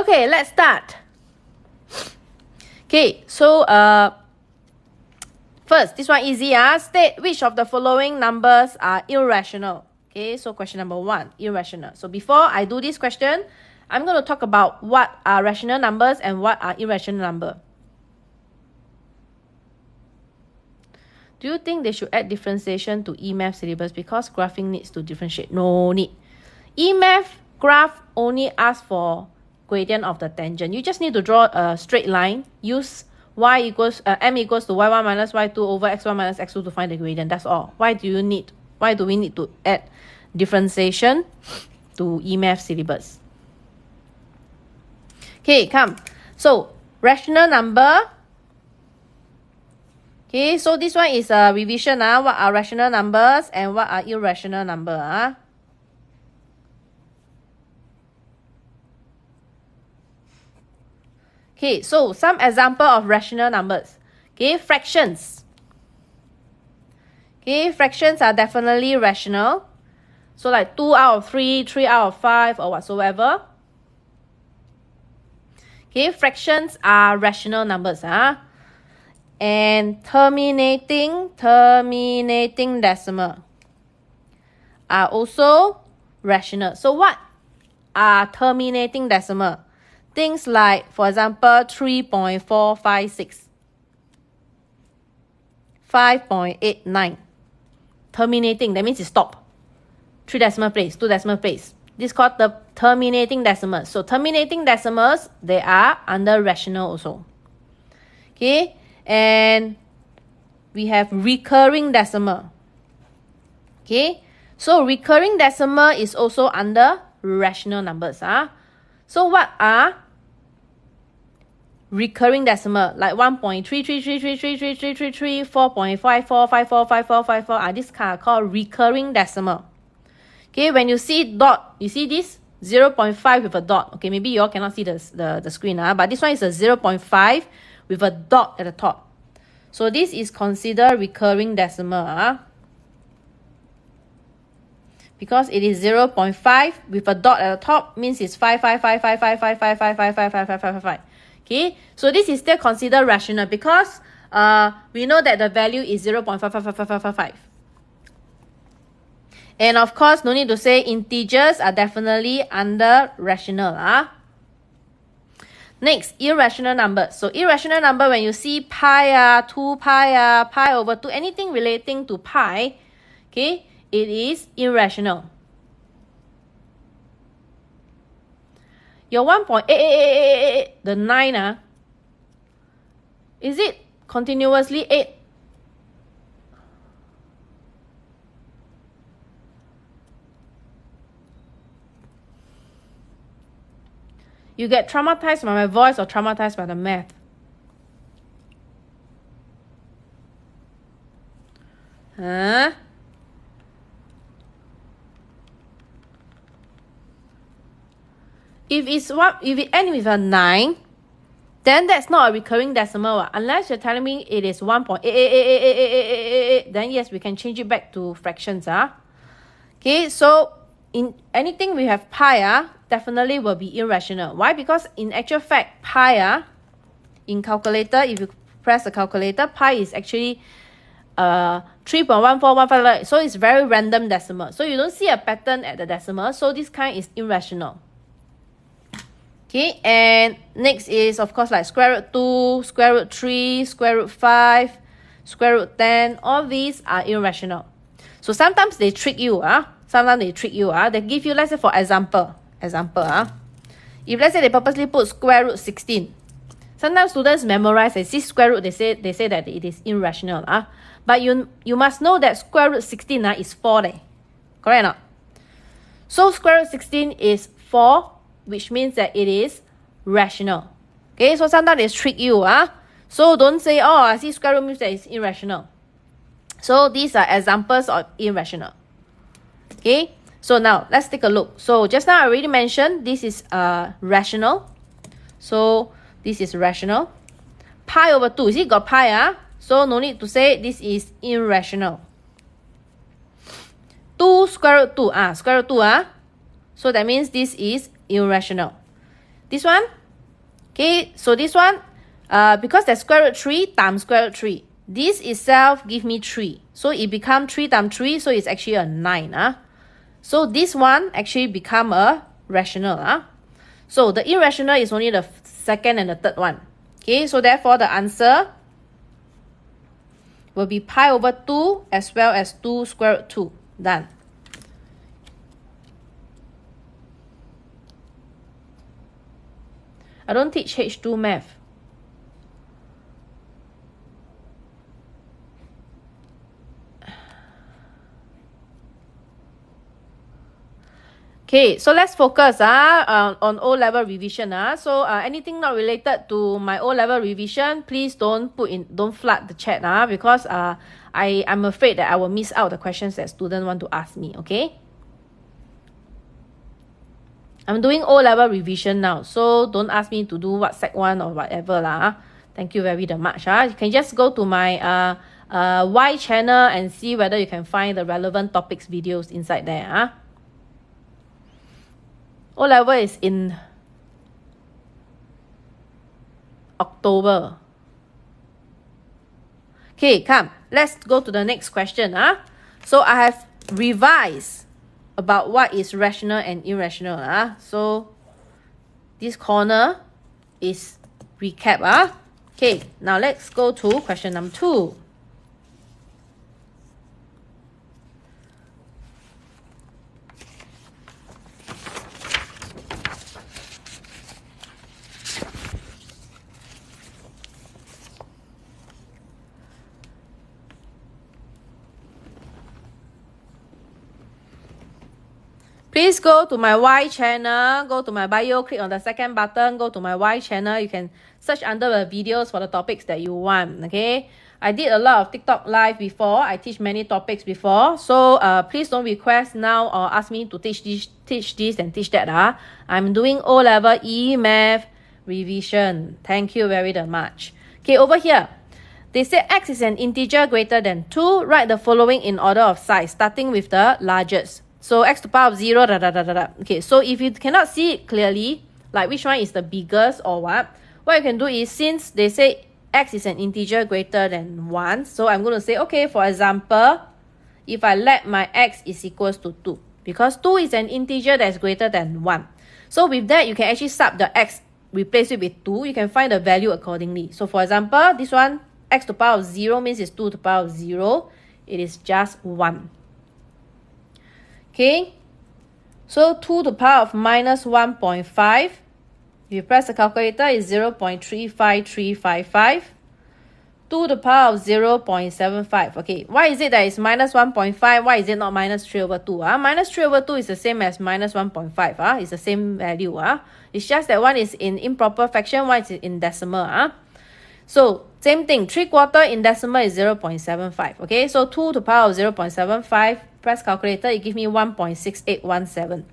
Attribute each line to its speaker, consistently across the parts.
Speaker 1: Okay, let's start. Okay, so first, this one easy. State which of the following numbers are irrational. Okay, so question number 1, irrational. So before I do this question, I'm going to talk about what are rational numbers and what are irrational numbers. Do you think they should add differentiation to EMath syllabus because graphing needs to differentiate? No need. EMath graph only asks for gradient of the tangent. You just need to draw a straight line. Use m equals to y1 minus y2 over x1 minus x2 to find the gradient. That's all. Why do we need to add differentiation to EMath syllabus? Okay, come. So, rational number. Okay, so this one is a revision. What are rational numbers and what are irrational numbers? Okay, so some example of rational numbers. Okay, fractions. Okay, fractions are definitely rational. So like 2 out of 3, 3 out of 5 or whatsoever. Okay, fractions are rational numbers. And terminating decimal are also rational. So what are terminating decimal? Things like, for example, 3.456, 5.89. Terminating, that means it stop. 3 decimal place, 2 decimal place. This is called the terminating decimals. So terminating decimals, they are under rational also. Okay, and we have recurring decimal. Okay, so recurring decimal is also under rational numbers. So what are recurring decimal? Like 1.333333333, 4.54545454 this kind are called recurring decimal. Okay, when you see dot, you see this 0.5 with a dot. Okay, maybe you all cannot see the screen, but this one is a 0.5 with a dot at the top. So this is considered recurring decimal. Because it is 0.5 with a dot at the top, means it's 555555555555555. Okay, so this is still considered rational because we know that the value is 0.5555555. And of course, no need to say integers are definitely under rational. Next, irrational numbers. So irrational number, when you see pi, 2 pi, pi over 2, anything relating to pi, okay, it is irrational. Your 1.88888, the 9, is it continuously 8? You get traumatized by my voice or traumatized by the math? If it ends with a 9, then that's not a recurring decimal. Unless you're telling me it is 1.8888888, then yes, we can change it back to fractions. Okay, so in anything we have pi, definitely will be irrational. Why? Because in actual fact, pi, in calculator, if you press the calculator, pi is actually 3.1415. So it's very random decimal. So you don't see a pattern at the decimal. So this kind is irrational. Okay, and next is, of course, like square root 2, square root 3, square root 5, square root 10. All these are irrational. So sometimes they trick you. Sometimes they trick you. They give you, let's say, for example. If let's say they purposely put square root 16. Sometimes students memorize, they see square root, they say that it is irrational. But you must know that square root 16 is 4. Correct or not? So square root 16 is 4. Which means that it is rational. Okay, so sometimes they trick you. So don't say, oh, I see square root means that it's irrational. So these are examples of irrational. Okay, so now let's take a look. So just now I already mentioned this is rational. So this is rational. Pi over 2, is it got pi? So no need to say this is irrational. 2 square root 2, square root 2, so that means this is irrational. This one, okay, so this one, because there's square root 3 times square root 3, this itself give me 3. So it become 3 times 3, so it's actually a 9. So this one actually become a rational. So the irrational is only the second and the third one. Okay, so therefore the answer will be pi over 2 as well as 2 square root 2. Done. I don't teach H2 math. Okay, so let's focus on O-level revision. So anything not related to my O-level revision, please don't flood the chat because I'm afraid that I will miss out the questions that students want to ask me. Okay, I'm doing O-level revision now, so don't ask me to do what Sec 1 or whatever Thank you very much. You can just go to my Y channel and see whether you can find the relevant topics videos inside there. O-level is in October. Okay, come. Let's go to the next question. So I have revised about what is rational and irrational. So this corner is recap. Okay, now let's go to question number 2. Please go to my Y channel, go to my bio, click on the second button, go to my Y channel. You can search under the videos for the topics that you want, okay? I did a lot of TikTok live before. I teach many topics before. So please don't request now or ask me to teach this and teach that. I'm doing O-level EMath revision. Thank you very much. Okay, over here. They say x is an integer greater than 2. Write the following in order of size, starting with the largest. So x to the power of 0, Okay, so if you cannot see it clearly, like which one is the biggest or what you can do is, since they say x is an integer greater than 1, so I'm going to say, okay, for example, if I let my x is equals to 2, because 2 is an integer that is greater than 1. So with that, you can actually sub the x, replace it with 2, you can find the value accordingly. So for example, this one, x to the power of 0 means it's 2 to the power of 0. It is just 1. Okay, so 2 to the power of minus 1.5. If you press the calculator, it's 0.35355. 2 to the power of 0.75. Okay, why is it that it's minus 1.5? Why is it not minus 3 over 2? Minus 3 over 2 is the same as minus 1.5. It's the same value. It's just that one is in improper fraction, one is in decimal. So, same thing. 3/4 in decimal is 0.75. Okay, so 2 to the power of 0.75. Press calculator, it gives me 1.6817.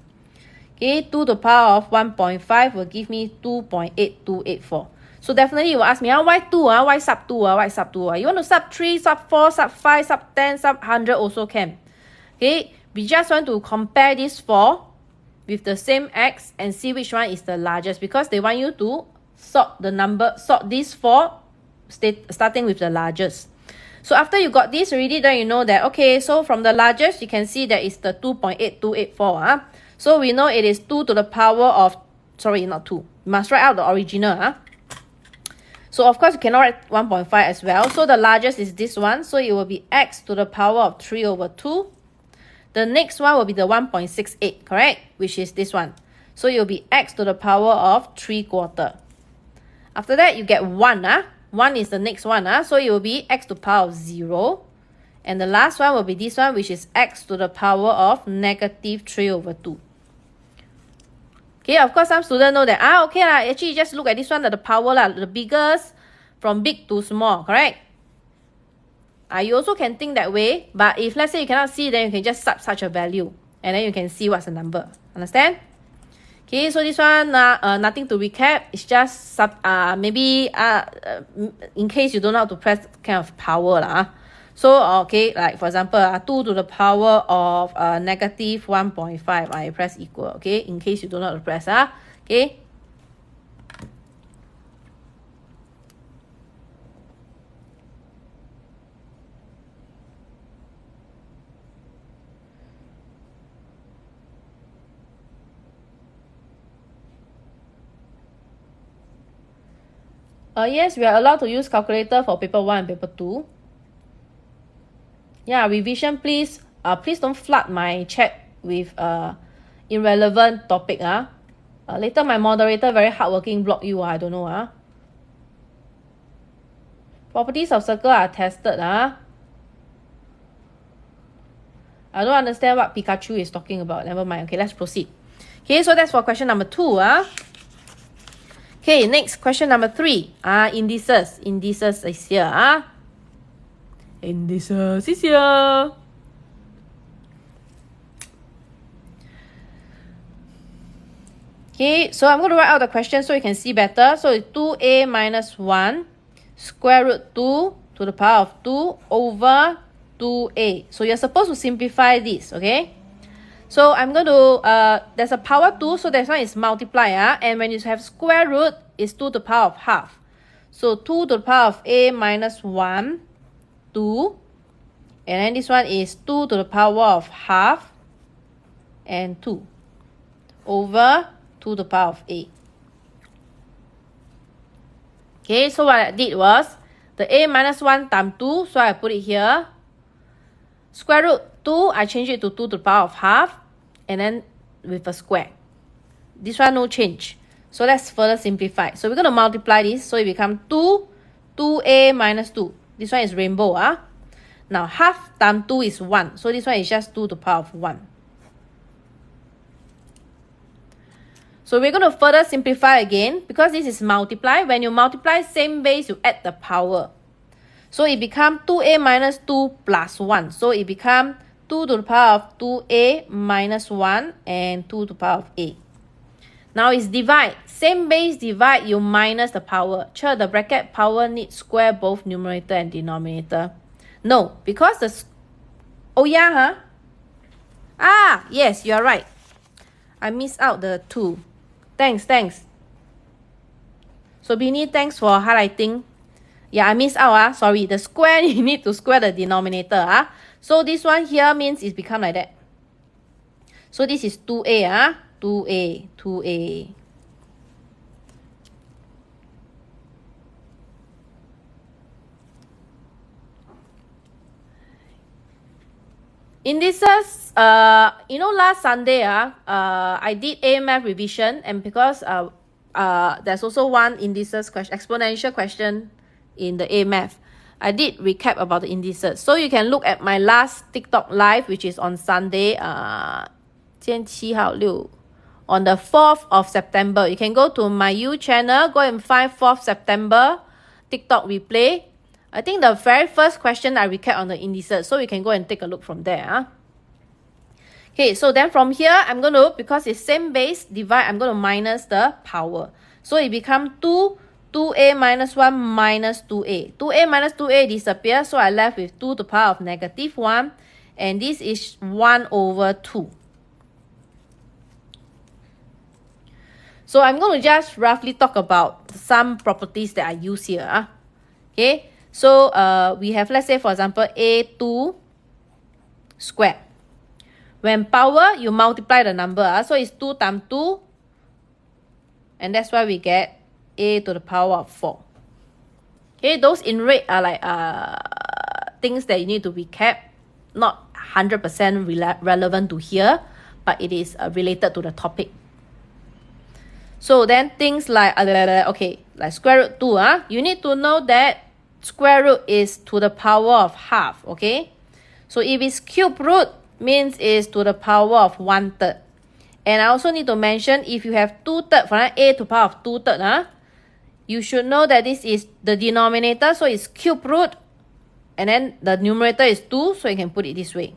Speaker 1: Okay, 2 to the power of 1.5 will give me 2.8284. So definitely you will ask me, why 2? Why sub 2? Why sub 2? You want to sub 3, sub 4, sub 5, sub 10, sub 100 also can. Okay, we just want to compare these 4 with the same x and see which one is the largest, because they want you to sort these 4 starting with the largest. So after you got this already, then you know that, okay, so from the largest, you can see that it's the 2.8284. So we know it is 2 to the power of, sorry, not 2. You must write out the original. So of course, you cannot write 1.5 as well. So the largest is this one. So it will be x to the power of 3 over 2. The next one will be the 1.68, correct? Which is this one. So it will be x to the power of 3/4. After that, you get 1. 1 is the next one. So it will be x to the power of 0. And the last one will be this one, which is x to the power of negative 3 over 2. Okay, of course, some students know that, okay, actually just look at this one, the power, the biggest from big to small, correct? You also can think that way, but if let's say you cannot see, then you can just sub such a value, and then you can see what's the number. Understand? Okay, so this one, nothing to recap. It's just maybe in case you don't know how to press kind of power. So, okay, like for example, 2 to the power of negative 1.5, I press equal, okay, in case you don't know how to press. Okay. Yes, we are allowed to use calculator for paper 1 and paper 2. Yeah, revision, please. Please don't flood my chat with irrelevant topic. Later my moderator very hardworking block you. I don't know. Properties of circle are tested. I don't understand what Pikachu is talking about. Never mind. Okay, let's proceed. Okay, so that's for question number 2. Okay, next question number 3. Indices. Indices is here. Indices is here. Okay, so I'm going to write out the question so you can see better. So it's 2a minus 1 square root 2 to the power of 2 over 2a. So you're supposed to simplify this, okay? So I'm going to, there's a power 2, so that one is multiply. And when you have square root, it's 2 to the power of half. So 2 to the power of a minus 1, 2. And then this one is 2 to the power of half and 2 over 2 to the power of a. Okay, so what I did was, the a minus 1 times 2, so I put it here. Square root 2, I change it to 2 to the power of half, and then with a square. This one no change. So let's further simplify. So we're going to multiply this, so it becomes 2a minus 2. This one is rainbow. Now half times 2 is 1, so this one is just 2 to the power of 1. So we're going to further simplify again, because this is multiply. When you multiply same base, you add the power. So it becomes 2a minus 2 plus 1. So it becomes 2 to the power of 2a minus 1 and 2 to the power of a. Now it's divide. Same base divide, you minus the power. Sure, the bracket power needs square both numerator and denominator. No, because the... Oh yeah, yes, you're right. I missed out the 2. Thanks. So Bini, thanks for highlighting. Yeah, I missed out. Sorry, the square, you need to square the denominator. So this one here means it's become like that. So this is 2a. 2a. Indices, last Sunday, I did EMath revision, and because there's also one indices question, exponential question in the EMath, I did recap about the indices. So you can look at my last TikTok live, which is on Sunday, 7号6 on the 4th of September. You can go to my YouTube channel, go and find 4th September TikTok replay. I think the very first question I recap on the indices, so you can go and take a look from there. Okay, so then from here, I'm going to, because it's same base, divide, I'm going to minus the power. So it becomes 2a minus 1 minus 2a. 2a minus 2a disappears, so I left with 2 to the power of negative 1. And this is 1 over 2. So I'm going to just roughly talk about some properties that I use here. Okay, so we have, let's say, for example, a2 squared. When power, you multiply the number. So it's 2 times 2. And that's why we get a to the power of 4. Okay, those in red are like things that you need to recap. Not 100% relevant to here, but it is related to the topic. So then things like, like square root 2. You need to know that square root is to the power of half, okay? So if it's cube root, means it's to the power of 1/3. And I also need to mention, if you have 2/3, for example, a to the power of 2/3, you should know that this is the denominator, so it's cube root. And then the numerator is 2, so you can put it this way.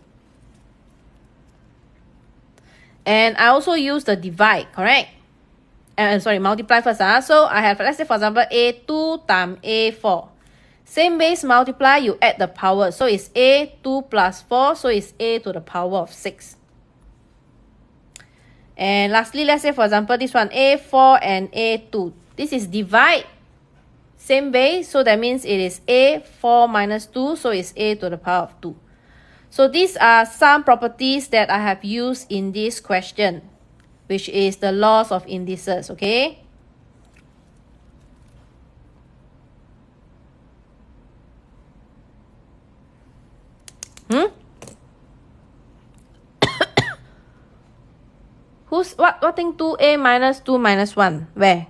Speaker 1: And I also use the divide, correct? Multiply first. So I have, let's say, for example, a2 times a4. Same base multiply, you add the power. So it's a2 plus 4, so it's a to the power of 6. And lastly, let's say, for example, this one, a4 and a2. This is divide. Same base, so that means it is a4 minus 2, so it's a to the power of 2. So these are some properties that I have used in this question, which is the laws of indices, okay? what thing 2a minus 2 minus 1? Where?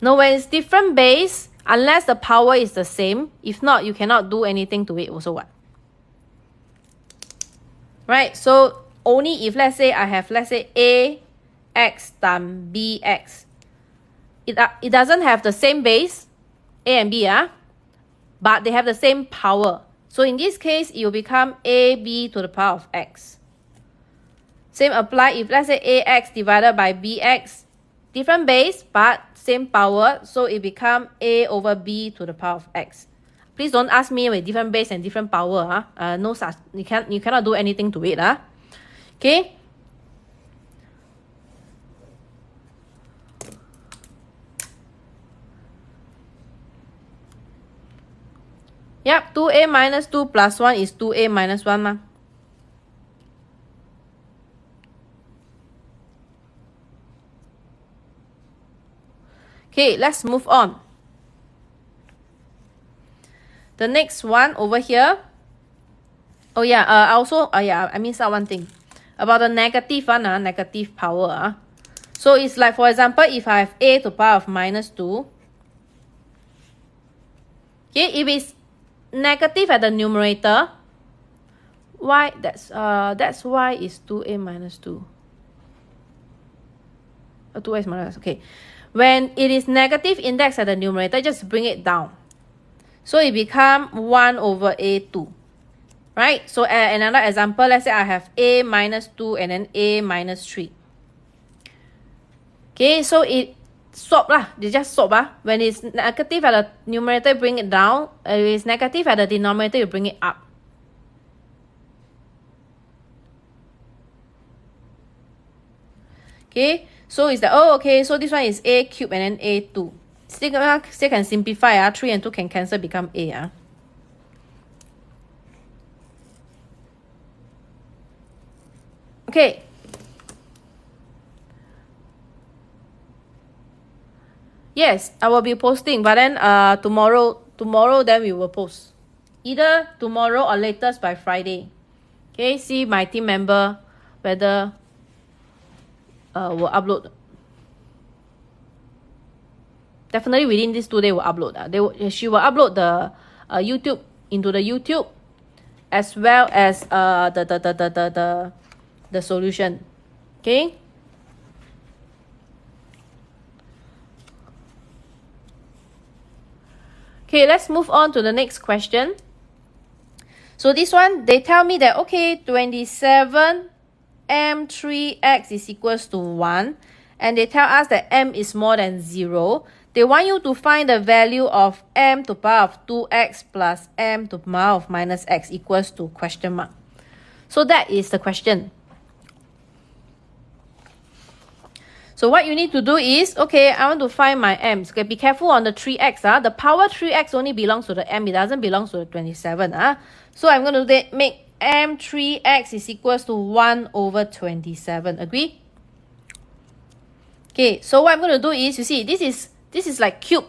Speaker 1: No, when it's different base, unless the power is the same. If not, you cannot do anything to it also what? Right, so only if let's say I have, let's say, ax times bx. It doesn't have the same base, a and b, but they have the same power. So in this case, it will become ab to the power of x. Same apply if let's say ax divided by bx, different base but same power, so it become a over b to the power of x. Please don't ask me with different base and different power. No such, you cannot do anything to it. Okay. Yep, 2a minus 2 plus 1 is 2a minus 1 ma. Okay, let's move on. The next one over here. Oh yeah, I missed out one thing. About the negative one, negative power. So it's like, for example, if I have a to the power of minus 2. Okay, if it's negative at the numerator, why that's why is 2a minus 2. 2a is minus, okay. When it is negative index at the numerator, just bring it down. So it become 1 over a2. Right? So another example, let's say I have a minus 2 and then a minus 3. Okay, so it swap lah. They just swap lah. When it's negative at the numerator, bring it down. If it's negative at the denominator, you bring it up. Okay, so it's the, oh, okay, so this one is a cubed and then a2. Still can simplify. 3 and 2 can cancel, become a. Okay. Yes, I will be posting, but then tomorrow then we will post. Either tomorrow or latest by Friday. Okay, see my team member whether will upload. Definitely within these 2 days will upload. She will upload the YouTube into the YouTube as well as the solution. Okay. Okay, let's move on to the next question. So this one, they tell me that, okay, 27 m3x is equals to 1. And they tell us that m is more than 0. They want you to find the value of m to the power of 2x plus m to the power of minus x equals to question mark. So that is the question. So what you need to do is, okay, I want to find my m's. Okay, be careful on the 3x. The power 3x only belongs to the m. It doesn't belong to the 27. So I'm going to make m3x is equals to 1 over 27. Agree? Okay, so what I'm going to do is, you see, this is like cube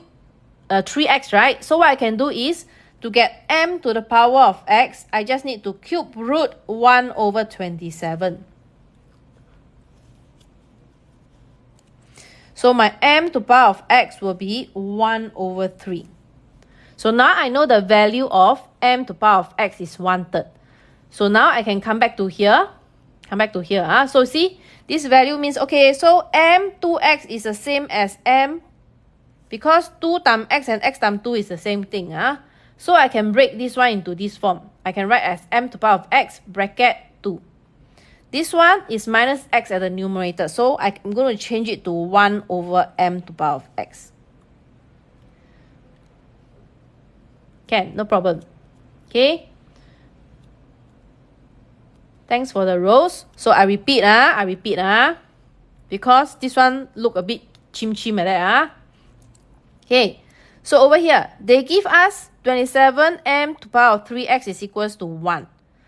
Speaker 1: 3x, right? So what I can do is, to get m to the power of x, I just need to cube root 1 over 27. So my m to the power of x will be 1 over 3. So now I know the value of m to the power of x is 1/3. So now I can come back to here. So see, this value means, okay, so m2x is the same as m, because 2 times x and x times 2 is the same thing. So I can break this one into this form. I can write as m to the power of x bracket 2. This one is minus x at the numerator. So I'm going to change it to 1 over m to the power of x. Can, no problem. Okay. Thanks for the rows. So I repeat, because this one look a bit chim like that. Okay. So over here, they give us 27 m to the power of 3x is equals to 1.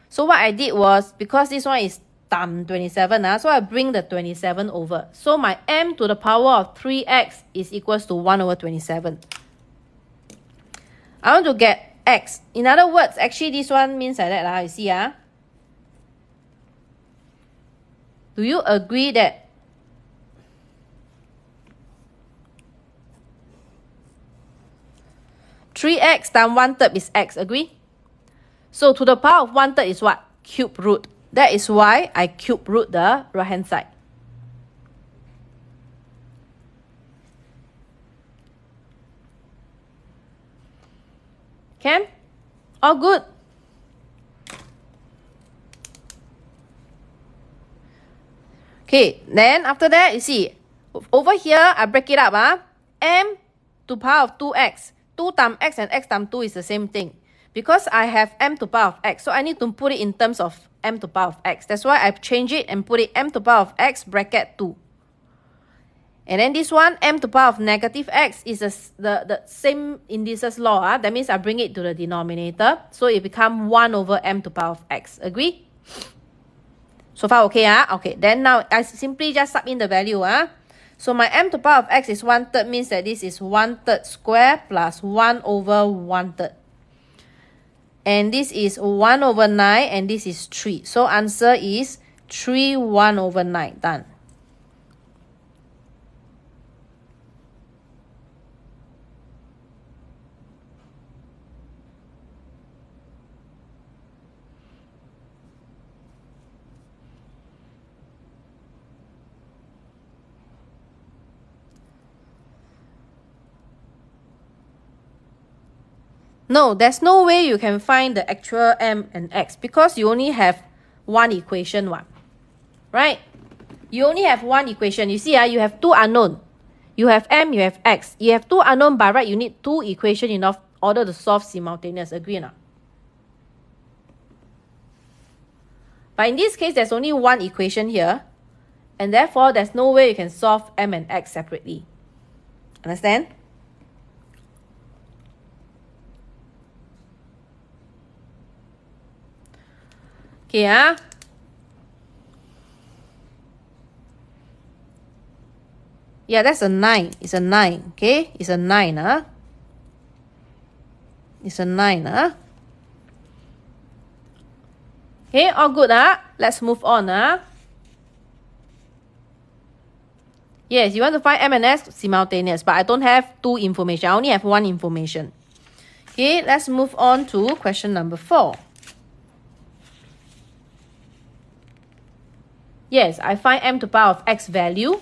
Speaker 1: So what I did was, because this one is times 27. So I bring the 27 over. So my m to the power of 3x is equals to 1 over 27. I want to get x. In other words, actually this one means like that. You see? Do you agree that three x times 1/3 is x? Agree? So to the power of 1/3 is what? Cube root. That is why I cube root the right hand side. Can? All good? Okay, then after that, you see, over here, I break it up. M to power of 2x. 2 times x and x times 2 is the same thing. Because I have m to power of x, so I need to put it in terms of m to power of x. That's why I change it and put it m to power of x bracket 2. And then this one, m to power of negative x, is the same indices law. That means I bring it to the denominator. So it becomes 1 over m to power of x. Agree? So far okay? Okay, then now I simply just sub in the value. So my m to power of x is 1/3, means that this is 1/3 square plus 1 over 1/3. And this is 1 over 9 and this is 3. So answer is 3 1 over 9. Done. No, there's no way you can find the actual m and x because you only have one equation, right? You only have one equation. You see, you have two unknown. You have m, you have x. You have two unknown, by right, you need two equations in order to solve simultaneous. Agree or not? But in this case, there's only one equation here. And therefore, there's no way you can solve m and x separately. Understand? Okay, yeah, that's a 9. It's a 9, okay? It's a 9, It's a 9, Okay, all good, Let's move on, Yes, you want to find m and s simultaneous, but I don't have two information. I only have one information. Okay, let's move on to question number 4. Yes, I find m to the power of x value.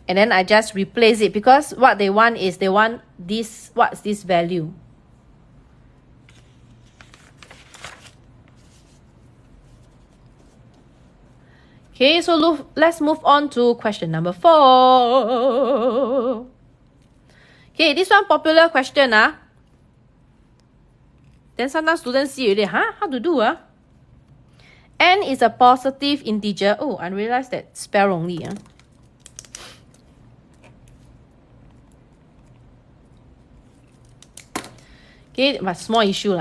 Speaker 1: And then I just replace it because what they want is they want this, what's this value? Okay, so let's move on to question number 4. Okay, this one popular question. Then sometimes students see already, how to do? N is a positive integer. Oh, I realized that spell wrongly. Okay, but small issue.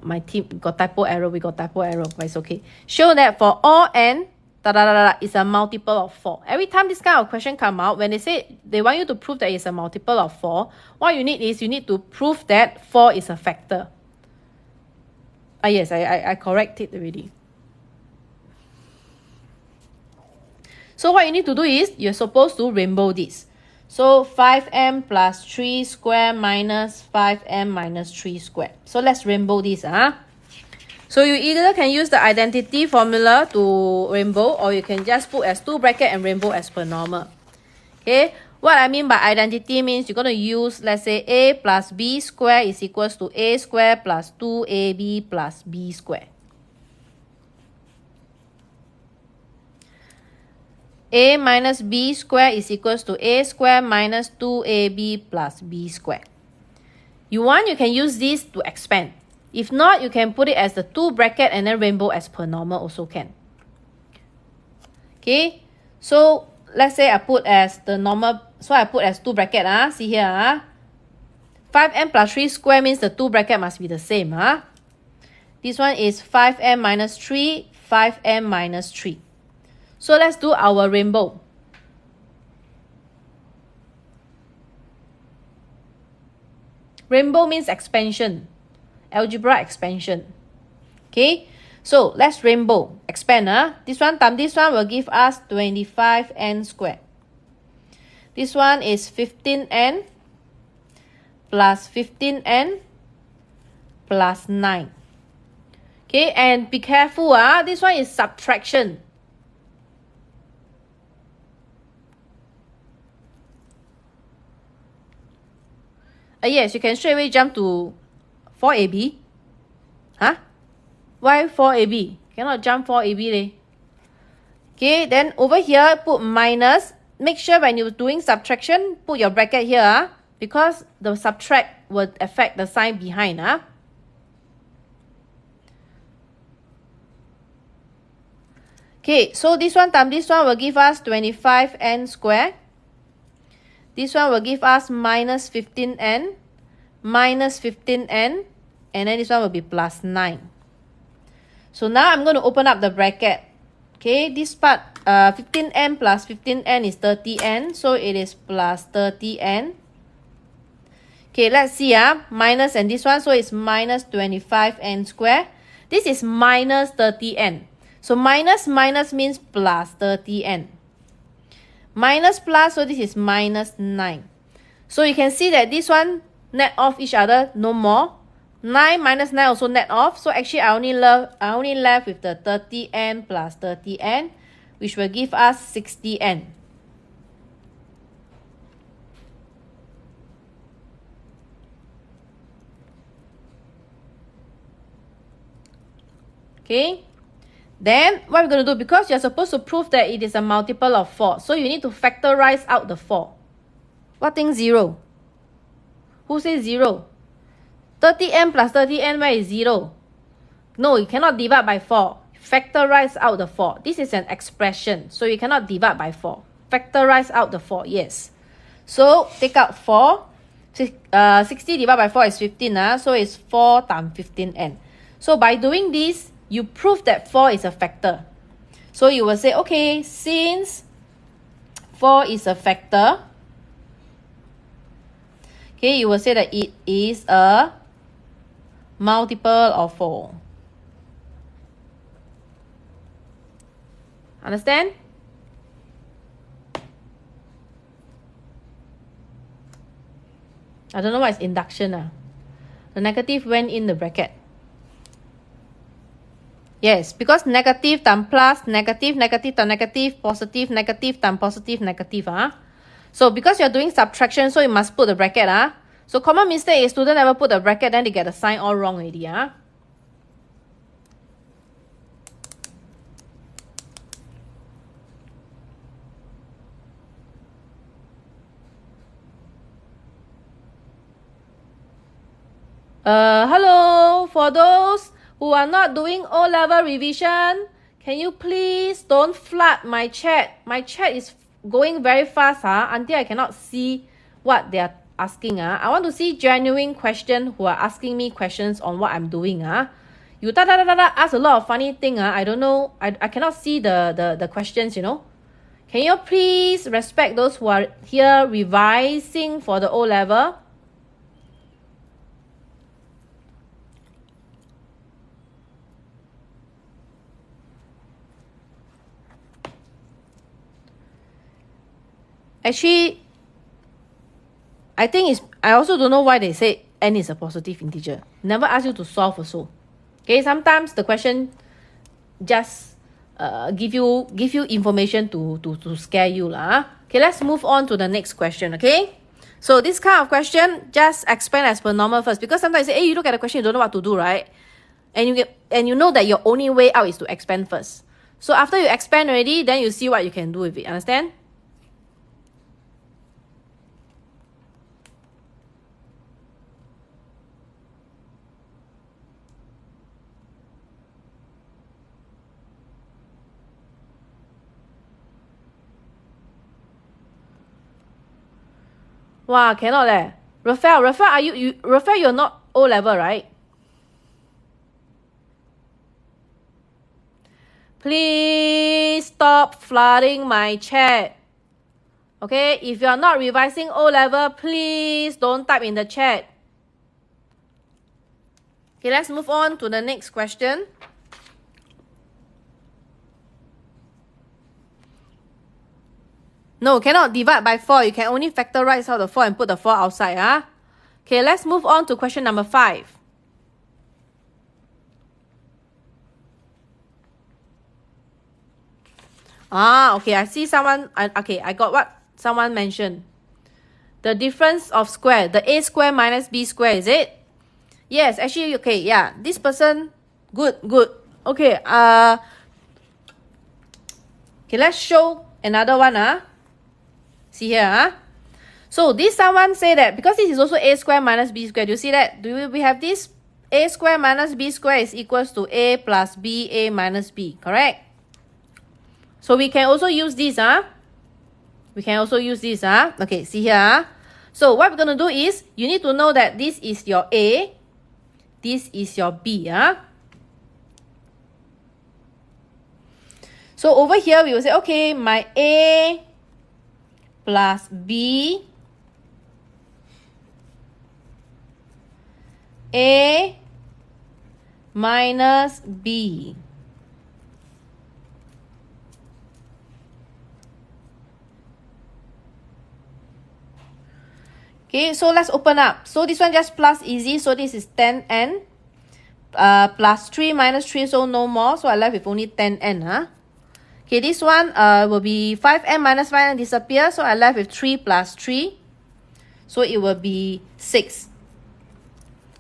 Speaker 1: My team got typo error. We got typo error, but it's okay. Show that for all n, is a multiple of 4. Every time this kind of question come out, when they say they want you to prove that it's a multiple of 4, what you need is you need to prove that 4 is a factor. Yes, I corrected already. So what you need to do is, you're supposed to rainbow this. So 5m plus 3 square minus 5m minus 3 square. So let's rainbow this. So you either can use the identity formula to rainbow, or you can just put as 2 bracket and rainbow as per normal. Okay, what I mean by identity means you're going to use, let's say, a plus b square is equals to a square plus 2ab plus b square. A minus b square is equals to a square minus 2ab plus b square. You can use this to expand. If not, you can put it as the 2 bracket and then rainbow as per normal also can. Okay, so let's say I put as the normal, so I put as 2 bracket. See here. 5m plus 3 square means the 2 bracket must be the same. This one is 5m minus 3. 5n minus 3. So let's do our rainbow. Rainbow means expansion, algebra expansion. Okay, so let's rainbow, expand. This one times this one will give us 25n squared. This one is 15n plus 15n plus 9. Okay, and be careful, this one is subtraction. Yes, you can straight away jump to 4ab. Huh? Why 4ab? Cannot jump 4ab leh. Okay, then over here put minus. Make sure when you're doing subtraction, put your bracket here, because the subtract will affect the sign behind. Okay, so this one times this one will give us 25n squared. This one will give us minus 15n, minus 15n, and then this one will be plus 9. So now I'm going to open up the bracket. Okay, this part, 15n plus 15n is 30n, so it is plus 30n. Okay, let's see, minus and this one, so it's minus 25n squared. This is minus 30n. So minus minus means plus 30n. Minus plus, so this is minus 9. So you can see that this one net off each other, no more. 9 minus 9 also net off. So actually I only left with the 30n plus 30n, which will give us 60n. Okay. Then, what we're going to do, because you're supposed to prove that it is a multiple of 4, so you need to factorize out the 4. What thing 0? Who says 0? 30n plus 30n, where is 0? No, you cannot divide by 4. Factorize out the 4. This is an expression, so you cannot divide by 4. Factorize out the 4, yes. So, take out 4. 60 divided by 4 is 15, so it's 4 times 15n. So, by doing this, you prove that 4 is a factor. So you will say, okay, since 4 is a factor, okay, you will say that it is a multiple of 4. Understand? I don't know what is induction. The negative went in the bracket. Yes, because negative times plus, negative, negative times negative, positive, negative times positive, negative. So because you're doing subtraction, so you must put the bracket. So common mistake is student never put the bracket, then they get the sign all wrong already. Hello, for those who are not doing O-level revision, can you please don't flood my chat? My chat is going very fast until I cannot see what they are asking. I want to see genuine questions who are asking me questions on what I'm doing. You ask a lot of funny thing. I don't know. I cannot see the questions, you know. Can you please respect those who are here revising for the O-level? Actually, I think I also don't know why they say n is a positive integer. Never ask you to solve also. Okay, sometimes the question just give you information to scare you lah. Okay, let's move on to the next question. Okay, so this kind of question just expand as per normal first, because sometimes you say, hey, you look at the question, you don't know what to do, right? And you know that your only way out is to expand first. So after you expand already, then you see what you can do with it. Understand? Wow, cannot leh. Raphael, Raphael, you're not O-level, right? please stop flooding my chat. Okay, if you are not revising O-level, please don't type in the chat. Okay, let's move on to the next question. No, cannot divide by 4. You can only factorize out the 4 and put the 4 outside. Huh? Okay, let's move on to question number 5. Okay, I see someone. I got what someone mentioned. The difference of square, the a square minus b square, is it? Yes, actually, okay, yeah. This person, good. Okay, okay, let's show another one. See here, So this someone say that because this is also a square minus b square. Do you see that? We have this a square minus b square is equals to a plus b, a minus b, correct? So we can also use this, We can also use this, Okay, see here, So what we're going to do is, you need to know that this is your a, this is your b, So over here, we will say, okay, my a plus b, a minus b. Okay, so let's open up. So this one just plus easy. So this is 10n. Plus 3 minus 3, so no more. So I left with only 10n. Okay, this one will be 5n minus 5n disappear. So I left with 3 plus 3. So it will be 6.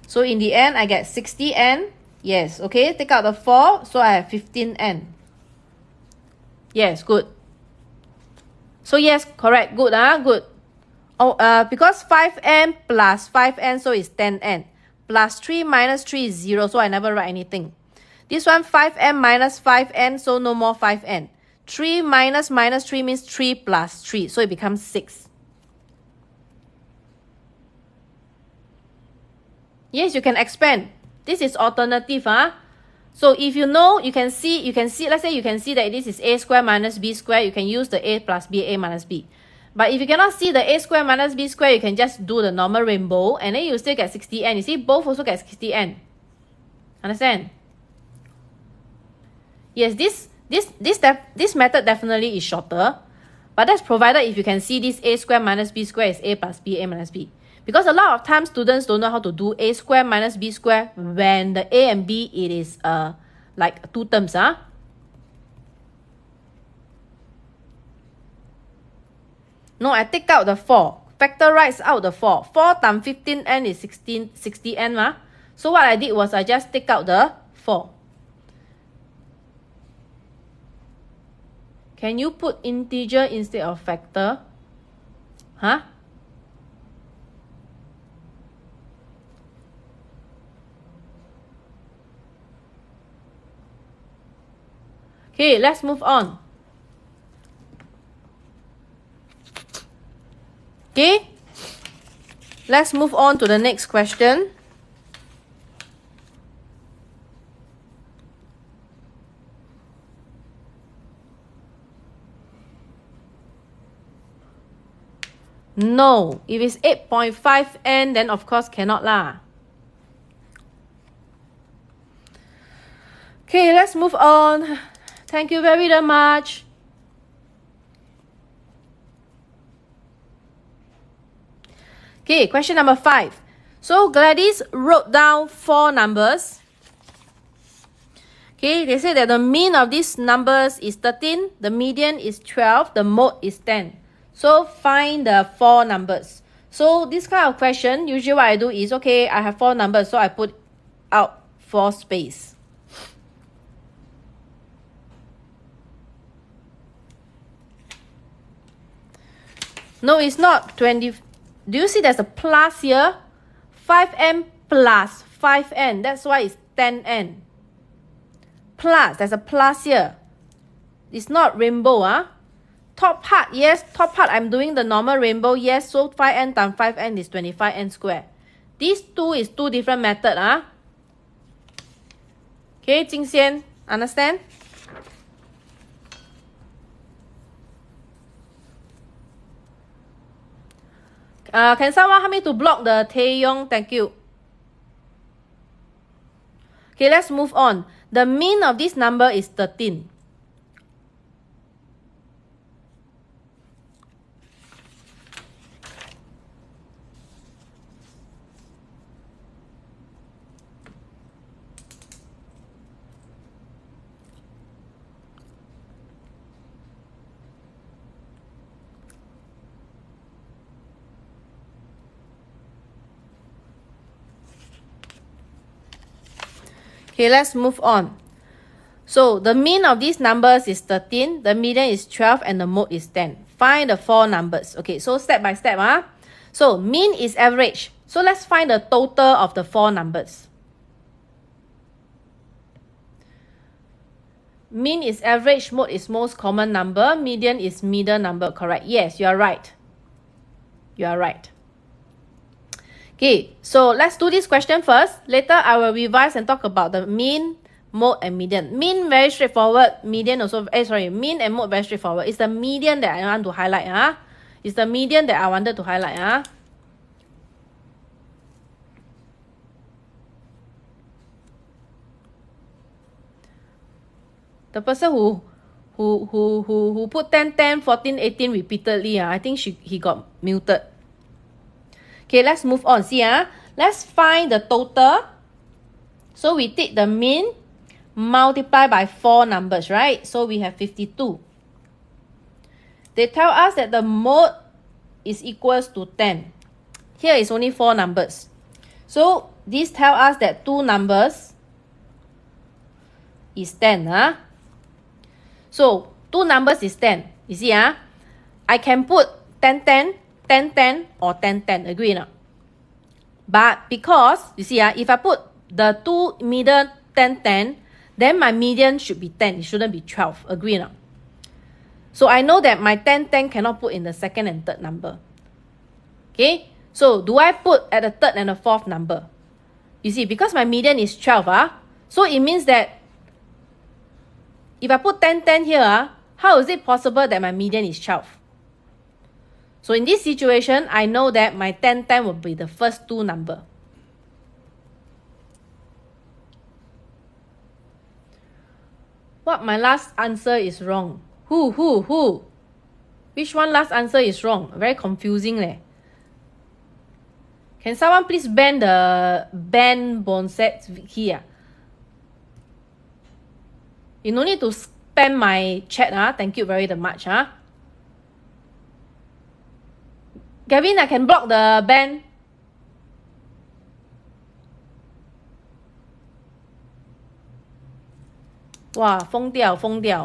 Speaker 1: So in the end, I get 60n. Yes, okay. Take out the 4. So I have 15n. Yes, good. So yes, correct. Good, good. Because 5n plus 5n, so it's 10n. Plus 3 minus 3 is 0, so I never write anything. This one, 5n minus 5n, so no more 5n. 3 minus minus 3 means 3 plus 3, so it becomes 6. Yes, you can expand. This is alternative, So if you know, you can see, let's say you can see that this is a square minus b square, you can use the a plus b, a minus b. But if you cannot see the a square minus b square, you can just do the normal rainbow, and then you still get 60n. You see, both also get 60n. Understand? Yes, this method definitely is shorter, but that's provided if you can see this a square minus b square is a plus b, a minus b. Because a lot of times students don't know how to do a square minus b square when the a and b, it is like 2 terms. No, I take out the 4. Factorize out the 4. 4 times 15n is 60n. So what I did was I just take out the 4. Can you put integer instead of factor? Okay, let's move on. Okay, let's move on to the next question. No, if it's 8.5n, then of course cannot lah. Okay, let's move on. Thank you very much. Okay, question number 5. So Gladys wrote down 4 numbers. Okay, they say that the mean of these numbers is 13, the median is 12, the mode is 10. So find the 4 numbers. So this kind of question, usually what I do is, okay, I have 4 numbers, so I put out 4 space. No, it's not 20. Do you see there's a plus here? 5n plus 5n. That's why it's 10n. Plus, there's a plus here. It's not rainbow, Top part, yes. Top part, I'm doing the normal rainbow, yes. So 5n times 5n is 25n squared. These 2 is 2 different methods, Okay, Jingxian, understand? Can someone help me to block the Taeyong? Thank you. Okay, let's move on. The mean of this number is 13. Okay, let's move on. So, the mean of these numbers is 13, the median is 12, and the mode is 10. Find the 4 numbers. Okay, so step by step. So, mean is average. So, let's find the total of the 4 numbers. Mean is average, mode is most common number, median is middle number. Correct? Yes, you are right. You are right. Okay, so let's do this question first. Later, I will revise and talk about the mean, mode, and median. Mean, very straightforward. Median also, mean and mode very straightforward. It's the median that I want to highlight. It's the median that I wanted to highlight. The person who put 10, 10, 14, 18 repeatedly, I think he got muted. Okay, let's move on. See, let's find the total. So we take the mean, multiply by 4 numbers, right? So we have 52. They tell us that the mode is equals to 10. Here is only 4 numbers. So this tells us that 2 numbers is 10. So 2 numbers is 10. You see, I can put 10, 10, 10, 10, or 10, 10. Agree or not? But because, you see, if I put the 2 middle 10, 10, then my median should be 10. It shouldn't be 12. Agree or not? So I know that my 10, 10 cannot put in the second and third number. Okay? So do I put at the third and the fourth number? You see, because my median is 12, so it means that if I put 10, 10 here, how is it possible that my median is 12? So in this situation, I know that my 10, 10 will be the first 2 number. What, my last answer is wrong? Who? Which one last answer is wrong? Very confusing leh. Can someone please ban Bonset here? You no need to spam my chat, Thank you very much, Gavin, I can block the ban. Wow, 疯掉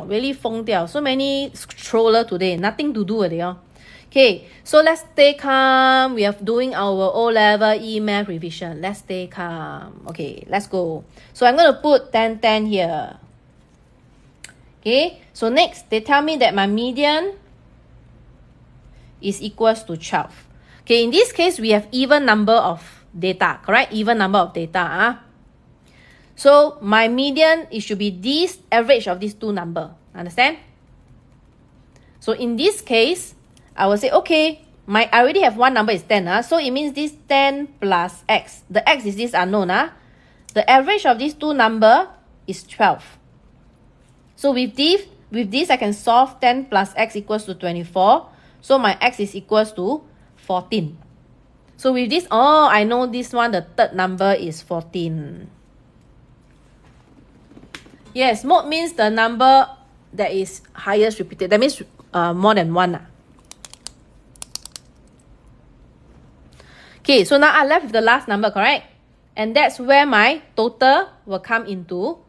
Speaker 1: really 疯掉 So many troller today, nothing to do with it. Okay, so let's stay calm. We are doing our O-level EMath revision. Let's stay calm. Okay, let's go. So I'm going to put 10, 10 here. Okay, so next, they tell me that my median is equals to 12. Okay, in this case, we have even number of data, correct? Even number of data. So my median, it should be this average of these 2 numbers. Understand? So in this case, I will say, okay, I already have one number is 10. So it means this 10 plus x. The x is this unknown. The average of these 2 numbers is 12. So with this, I can solve 10 plus x equals to 24. So my x is equals to 14. So with this, I know this one, the third number is 14. Yes, mode means the number that is highest repeated. That means more than 1. Okay, so now I'm left with the last number, correct? And that's where my total will come into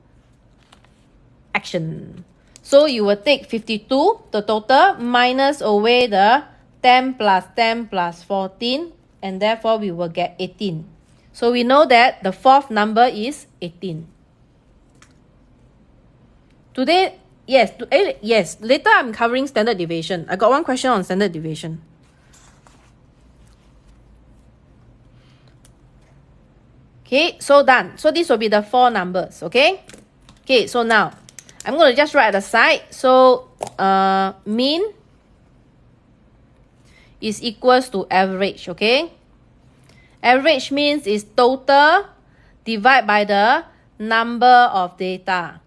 Speaker 1: action. So you will take 52, the total, minus away the 10 plus 14, and therefore we will get 18. So we know that the fourth number is 18. Today, yes, later I'm covering standard deviation. I got one question on standard deviation. Okay, so done. So this will be the 4 numbers, okay? Okay, so now, I'm going to just write at the side. So, mean is equals to average, okay? Average means is total divided by the number of data.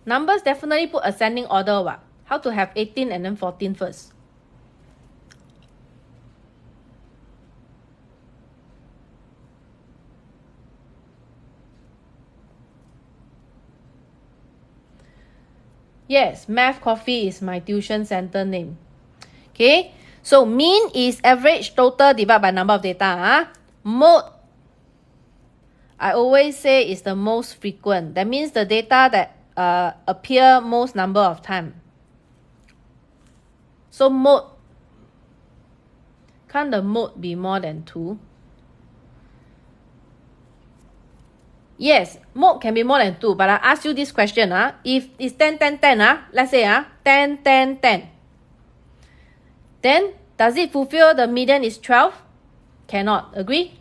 Speaker 1: Numbers definitely put ascending order. What? How to have 18 and then 14 first? Yes, Math Coffee is my tuition center name. Okay, so mean is average total divided by number of data. Mode, I always say, is the most frequent. That means the data that appear most number of time. So mode, can't the mode be more than 2? Yes, mode can be more than 2, but I ask you this question. If it's 10, 10, 10, let's say 10, 10, 10. Then, does it fulfill the median is 12? Cannot. Agree?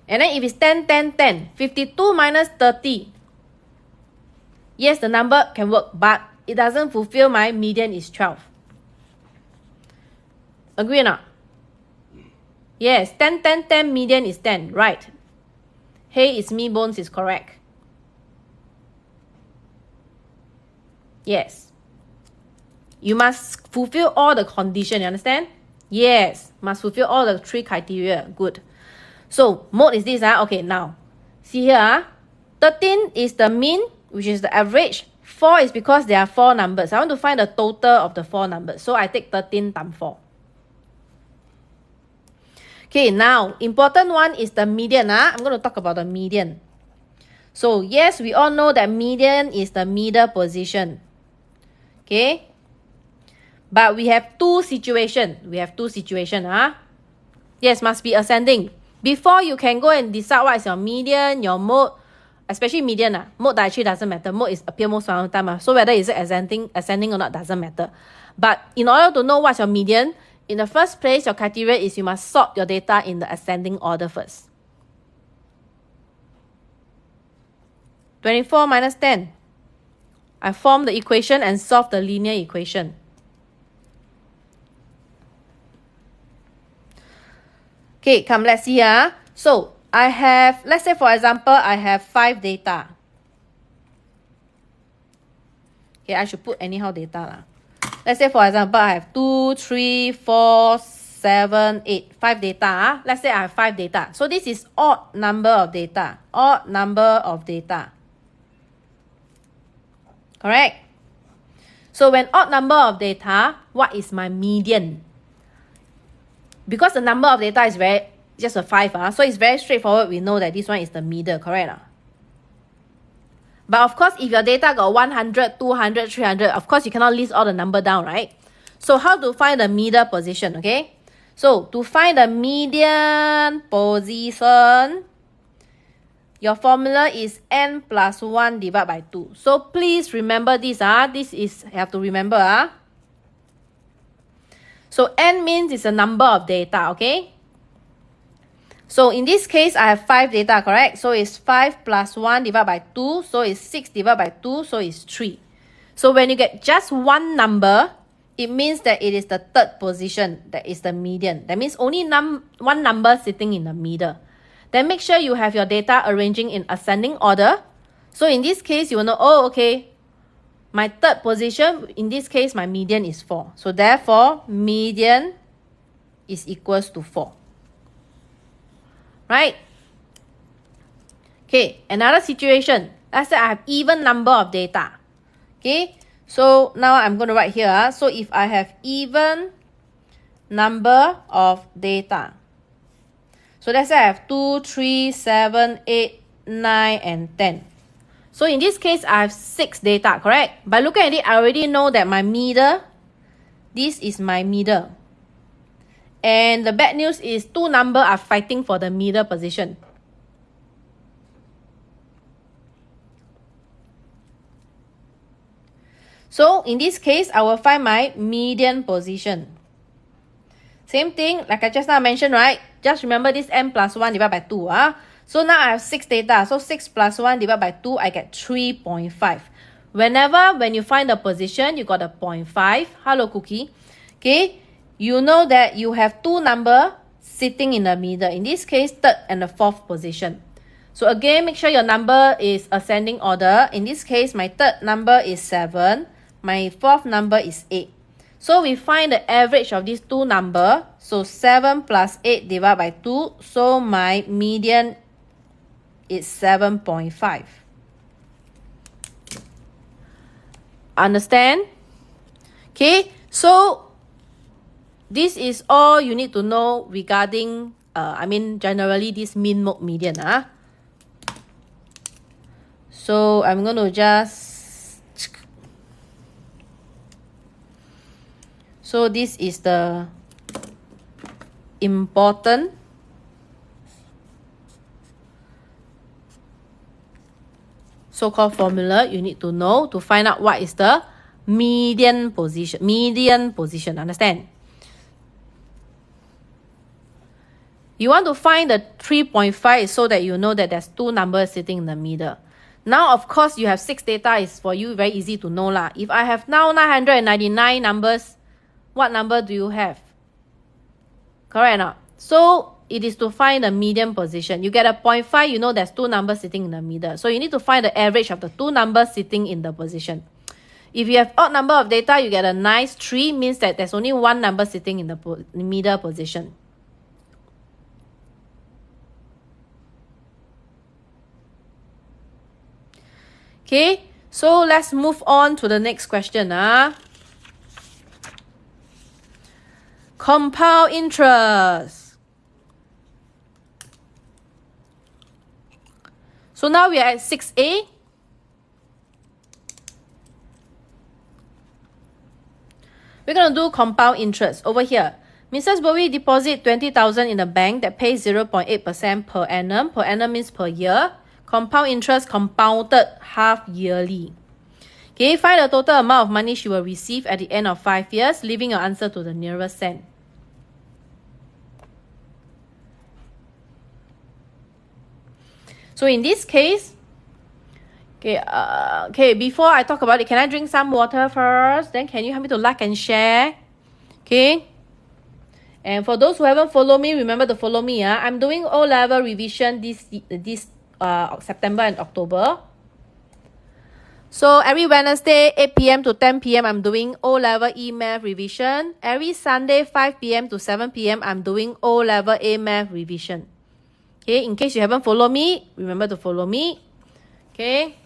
Speaker 1: And then if it's 10, 10, 10, 52 minus 30. Yes, the number can work, but it doesn't fulfill my median is 12. Agree or not? Yes, 10, 10, 10, median is 10. Right. Hey, it's me, Bones is correct. Yes. You must fulfill all the conditions, you understand? Yes, must fulfill all the 3 criteria. Good. So, mode is this. Okay, now. See here. 13 is the mean, which is the average. 4 is because there are 4 numbers. I want to find the total of the 4 numbers. So, I take 13 times 4. Okay, now, important one is the median. I'm going to talk about the median. So, yes, we all know that median is the middle position. Okay? But we have 2 situations. Yes, must be ascending. Before you can go and decide what is your median, your mode, especially median. Mode actually doesn't matter. Mode is appear most of the time. So, whether it's ascending or not doesn't matter. But in order to know what's your median, in the first place, your criteria is you must sort your data in the ascending order first. 24 minus 10. I form the equation and solve the linear equation. Okay, come, let's see. So, I have, let's say for example, I have 5 data. Okay, I should put anyhow data. Let's say for example, I have 2, 3, 4, 7, 8, 5 data. Let's say I have 5 data. So this is odd number of data. Odd number of data. Correct? So when odd number of data, what is my median? Because the number of data is just a 5, so it's very straightforward. We know that this one is the middle, correct? But of course, if your data got 100, 200, 300, of course, you cannot list all the number down, right? So how to find the middle position, okay? So to find the median position, your formula is n plus 1 divided by 2. So please remember this. This is, you have to remember. So n means it's a number of data, okay? So in this case, I have 5 data, correct? So it's 5 plus 1 divided by 2. So it's 6 divided by 2. So it's 3. So when you get just one number, it means that it is the third position. That is the median. That means only one number sitting in the middle. Then make sure you have your data arranging in ascending order. So in this case, you will know, oh, okay, my third position, in this case, my median is 4. So therefore, median is equals to 4. Right? Okay, another situation. Let's say I have even number of data. Okay, so now I'm going to write here. So if I have even number of data. So let's say I have 2, 3, 7, 8, 9, and 10. So in this case, I have 6 data, correct? By looking at it, I already know that my middle, this is my middle. And the bad news is 2 numbers are fighting for the middle position. So in this case, I will find my median position. Same thing, like I just now mentioned, right? Just remember this n plus 1 divided by 2. So now I have 6 data. So 6 plus 1 divided by 2, I get 3.5. When you find the position, you got a 0.5. Hello, Cookie. Okay, you know that you have 2 numbers sitting in the middle. In this case, 3rd and the 4th position. So again, make sure your number is ascending order. In this case, my 3rd number is 7. My 4th number is 8. So we find the average of these 2 numbers. So 7 plus 8 divided by 2. So my median is 7.5. Understand? Okay, so this is all you need to know regarding, generally this mean, mode, median. So I'm going to just... So this is the important so-called formula you need to know to find out what is the median position. Understand? You want to find the 3.5 so that you know that there's 2 numbers sitting in the middle. Now, of course, you have 6 data. Is for you very easy to know lah. If I have now 999 numbers, what number do you have? Correct or not? So it is to find the median position. You get a 0.5, you know there's 2 numbers sitting in the middle. So you need to find the average of the 2 numbers sitting in the position. If you have odd number of data, you get a nice 3, means that there's only 1 number sitting in the middle position. Okay, so let's move on to the next question. Compound interest. So now we are at 6A. We're going to do compound interest over here. Mrs. Bowie deposit 20,000 in the bank that pays 0.8% per annum. Per annum means per year. Compound interest compounded half yearly. Okay, find the total amount of money she will receive at the end of 5 years, leaving your answer to the nearest cent. So in this case, okay, before I talk about it, can I drink some water first? Then can you help me to like and share? Okay. And for those who haven't followed me, remember to follow me. I'm doing O-level revision this September and October. So every Wednesday, 8 p.m. to 10 p.m., I'm doing O-level EMath revision. Every Sunday, 5 p.m. to 7 p.m., I'm doing O-level A-math revision. Okay, in case you haven't followed me, remember to follow me. Okay.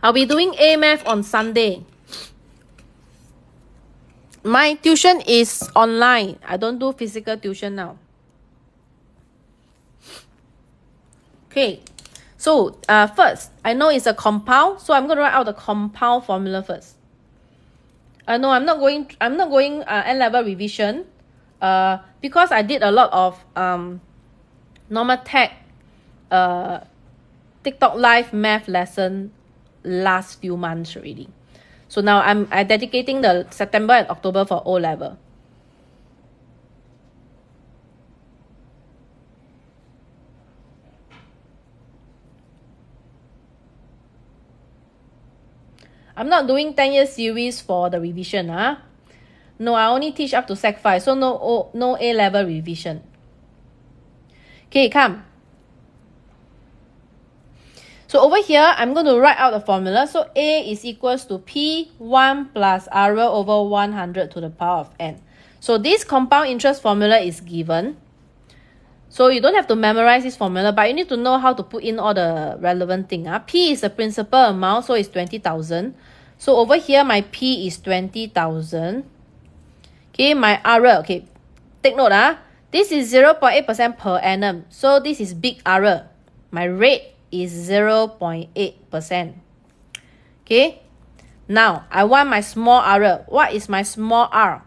Speaker 1: I'll be doing A-math on Sunday. My tuition is online. I don't do physical tuition now. Okay. So, first, I know it's a compound. So, I'm going to write out the compound formula first. No, I'm not going N-level revision. Because I did a lot of normal tech TikTok live math lesson last few months already. So now I'm dedicating the September and October for O-level. I'm not doing 10-year series for the revision. No, I only teach up to Sec 5, so no A-level revision. Okay, come. So over here, I'm going to write out the formula. So A is equals to P1 plus R over 100 to the power of N. So this compound interest formula is given. So you don't have to memorize this formula, but you need to know how to put in all the relevant thing. P is the principal amount, so it's 20,000. So over here, my P is 20,000. Okay, my R, okay, take note. This is 0.8% per annum. So this is big R. My rate is 0.8%. Okay, now I want my small r. What is my small r?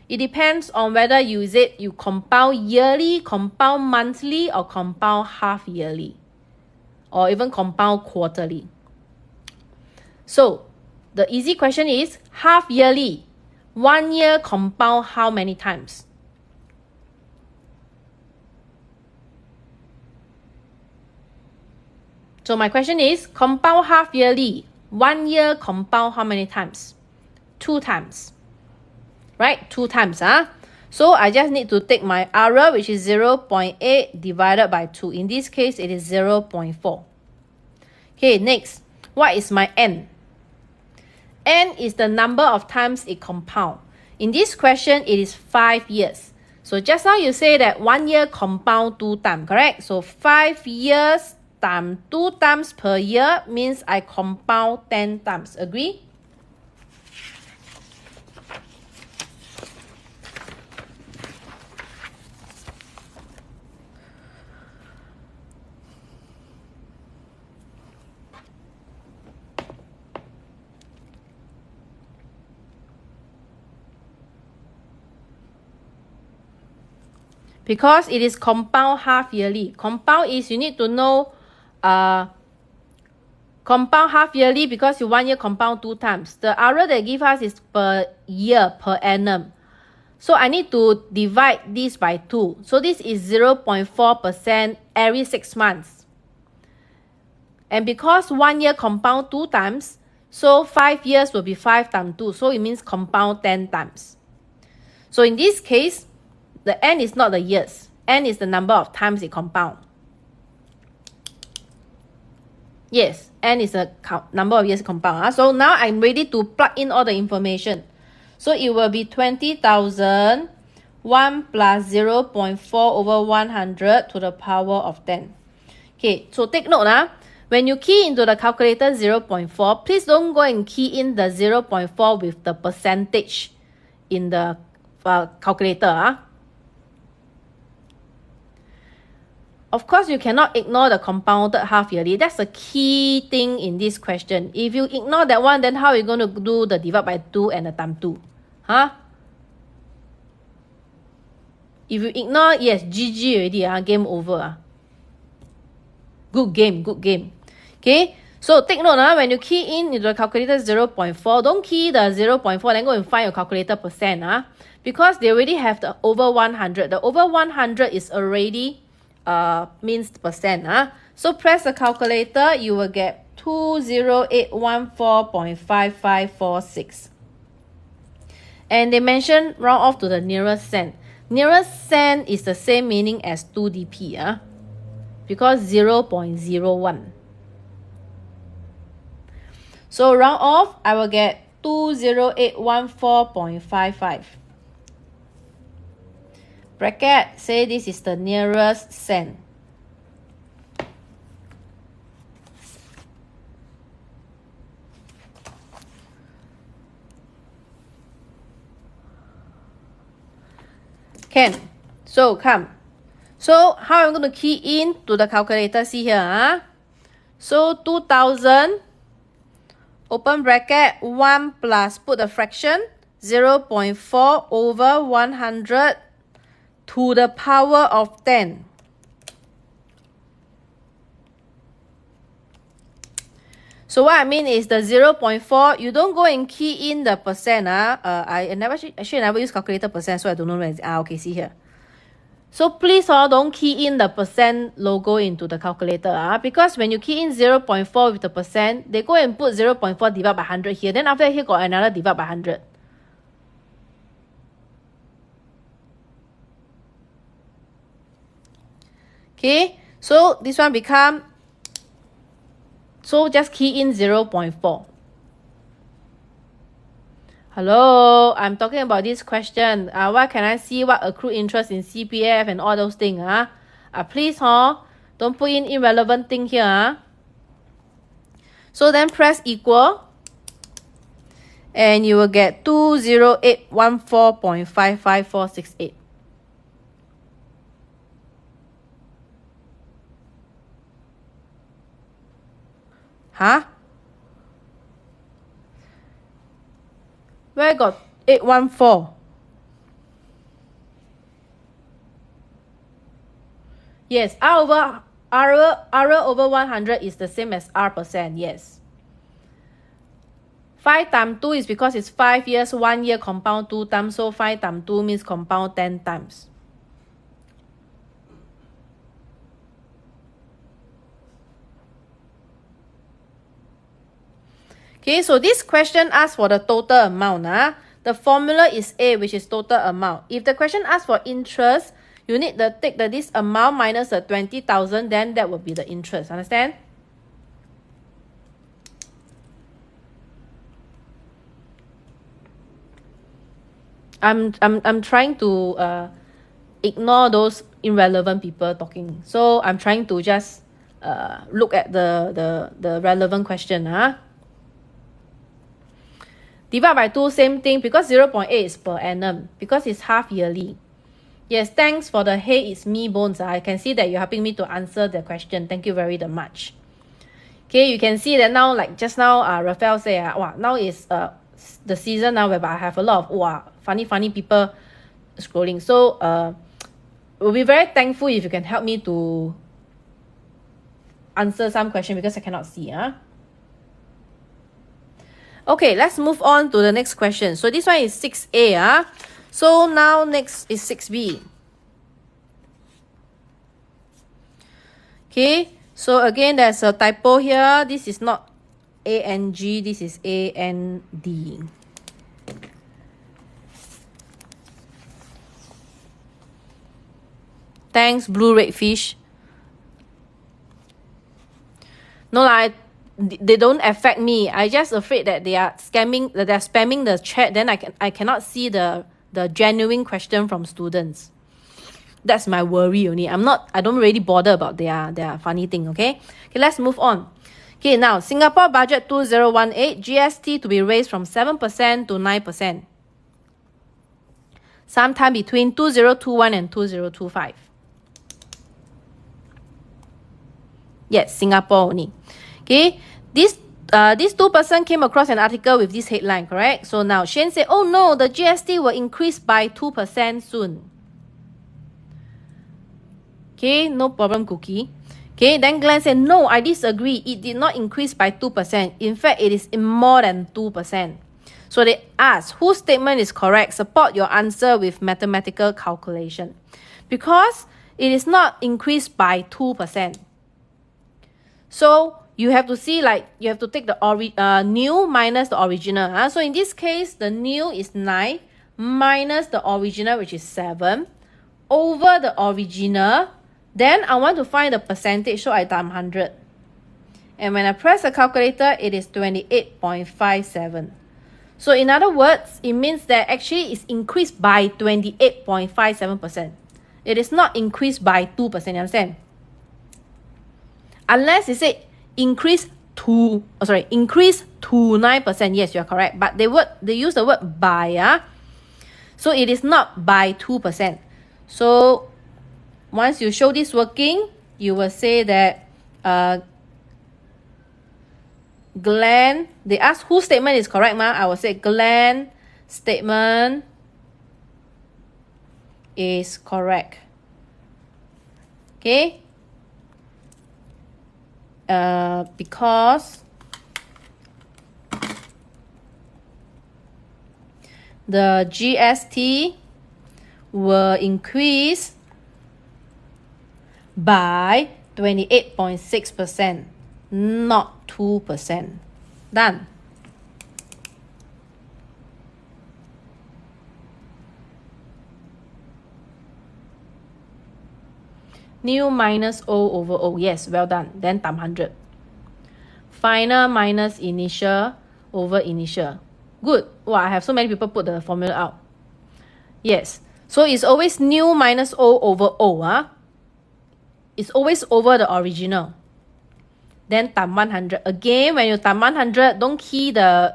Speaker 1: It depends on whether you compound yearly, compound monthly, or compound half yearly, or even compound quarterly. So the easy question is half yearly. 1 year compound how many times? So my question is, compound half yearly, 1 year compound how many times? 2 times. Right? 2 times. So I just need to take my error, which is 0.8 divided by 2. In this case, it is 0.4. Okay, next. What is my n? N is the number of times it compound. In this question, it is 5 years. So just now you say that 1 year compound 2 times, correct? So 5 years times 2 times per year means I compound 10 times. Agree? Because it is compound half yearly. Compound is you need to know compound half yearly because you 1 year compound 2 times. The error they give us is per year, per annum. So I need to divide this by 2. So this is 0.4% every 6 months. And because 1 year compound 2 times, so 5 years will be 5 times 2. So it means compound 10 times. So in this case, the n is not the years. N is the number of times it compound. Yes, n is the number of years compound. So now I'm ready to plug in all the information. So it will be 20,000, 1 plus 0.4 over 100 to the power of 10. Okay, so take note. When you key into the calculator 0.4, please don't go and key in the 0.4 with the percentage in the calculator. Of course, you cannot ignore the compounded half yearly. That's the key thing in this question. If you ignore that one, then how are you going to do the divide by 2 and the times 2? If you ignore, yes, GG already. Game over. Good game, good game. Okay, so take note. When you key in into the calculator 0.4, don't key the 0.4, then go and find your calculator percent. Because they already have the over 100. The over 100 is already means percent. So press the calculator, you will get 20814.5546. And they mention round off to the nearest cent. Nearest cent is the same meaning as 2 dp. Because 0.01. So round off, I will get 20814.55. Bracket, say this is the nearest cent. Can. So come. So how I'm going to key in to the calculator, see here. So 2000, open bracket, 1 plus, put the fraction, 0.4 over 100 to the power of 10. So what I mean is the 0.4, you don't go and key in the percent. I never use calculator percent, so I don't know where it's. Okay, see here. So please don't key in the percent logo into the calculator. Because when you key in 0.4 with the percent, they go and put 0.4 divided by 100 here. Then after that, here got another divide by 100. Okay, so this one become, so just key in 0.4. Hello, I'm talking about this question. What can I see? What accrued interest in CPF and all those things? Please, don't put in irrelevant thing here. So then press equal. And you will get 20814.55468. Where got 814? Yes, R over 100 is the same as R percent, yes. 5 times 2 is because it's 5 years, 1 year compound 2 times. So 5 times 2 means compound 10 times. Okay, so this question asks for the total amount. The formula is A, which is total amount. If the question asks for interest, you need to take this amount minus the 20,000, then that will be the interest. Understand? I'm trying to ignore those irrelevant people talking. So I'm trying to just look at the relevant question. Divide by 2, same thing, because 0.8 is per annum, because it's half yearly. Yes, thanks for the hey, it's me bones. I can see that you're helping me to answer the question. Thank you very much. Okay, you can see that now, like just now, Raphael say, wow, now is the season now whereby I have a lot of funny people scrolling. So we'll be very thankful if you can help me to answer some question because I cannot see. Okay, let's move on to the next question. So this one is 6A. So now next is 6B. Okay, so again, there's a typo here. This is not A-N-G, this is A-N-D. Thanks, Blue Red Fish. No, they don't affect me. I just afraid that they are spamming the chat. Then I cannot see the genuine question from students. That's my worry only. I don't really bother about their funny thing. Okay, let's move on. Okay, now Singapore budget 2018 GST to be raised from 7% to 9%. Sometime between 2021 and 2025. Yes, Singapore only. Okay, this 2% came across an article with this headline, correct? So now Shane said, oh no, the GST will increase by 2% soon. Okay, no problem, Cookie. Okay, then Glenn said, no, I disagree. It did not increase by 2%. In fact, it is more than 2%. So they asked, whose statement is correct? Support your answer with mathematical calculation. Because it is not increased by 2%. So you have to see, like, you have to take the new minus the original. So in this case, the new is 9 minus the original, which is 7, over the original. Then I want to find the percentage, so I times 100. And when I press the calculator, it is 28.57. So in other words, it means that actually it's increased by 28.57%. It is not increased by 2%, you understand? Unless it say increase to 9%. Yes, you are correct. But they use the word by. So it is not by 2%. So once you show this working, you will say that Glenn, they ask whose statement is correct, I will say Glenn statement is correct. Okay? Because the GST will increase by 28.6%, not 2%. Done. New minus O over O. Yes, well done. Then times 100. Final minus initial over initial. Good. Wow, I have so many people put the formula out. Yes. So it's always new minus O over O. It's always over the original. Then times 100. Again, when you times 100, don't key the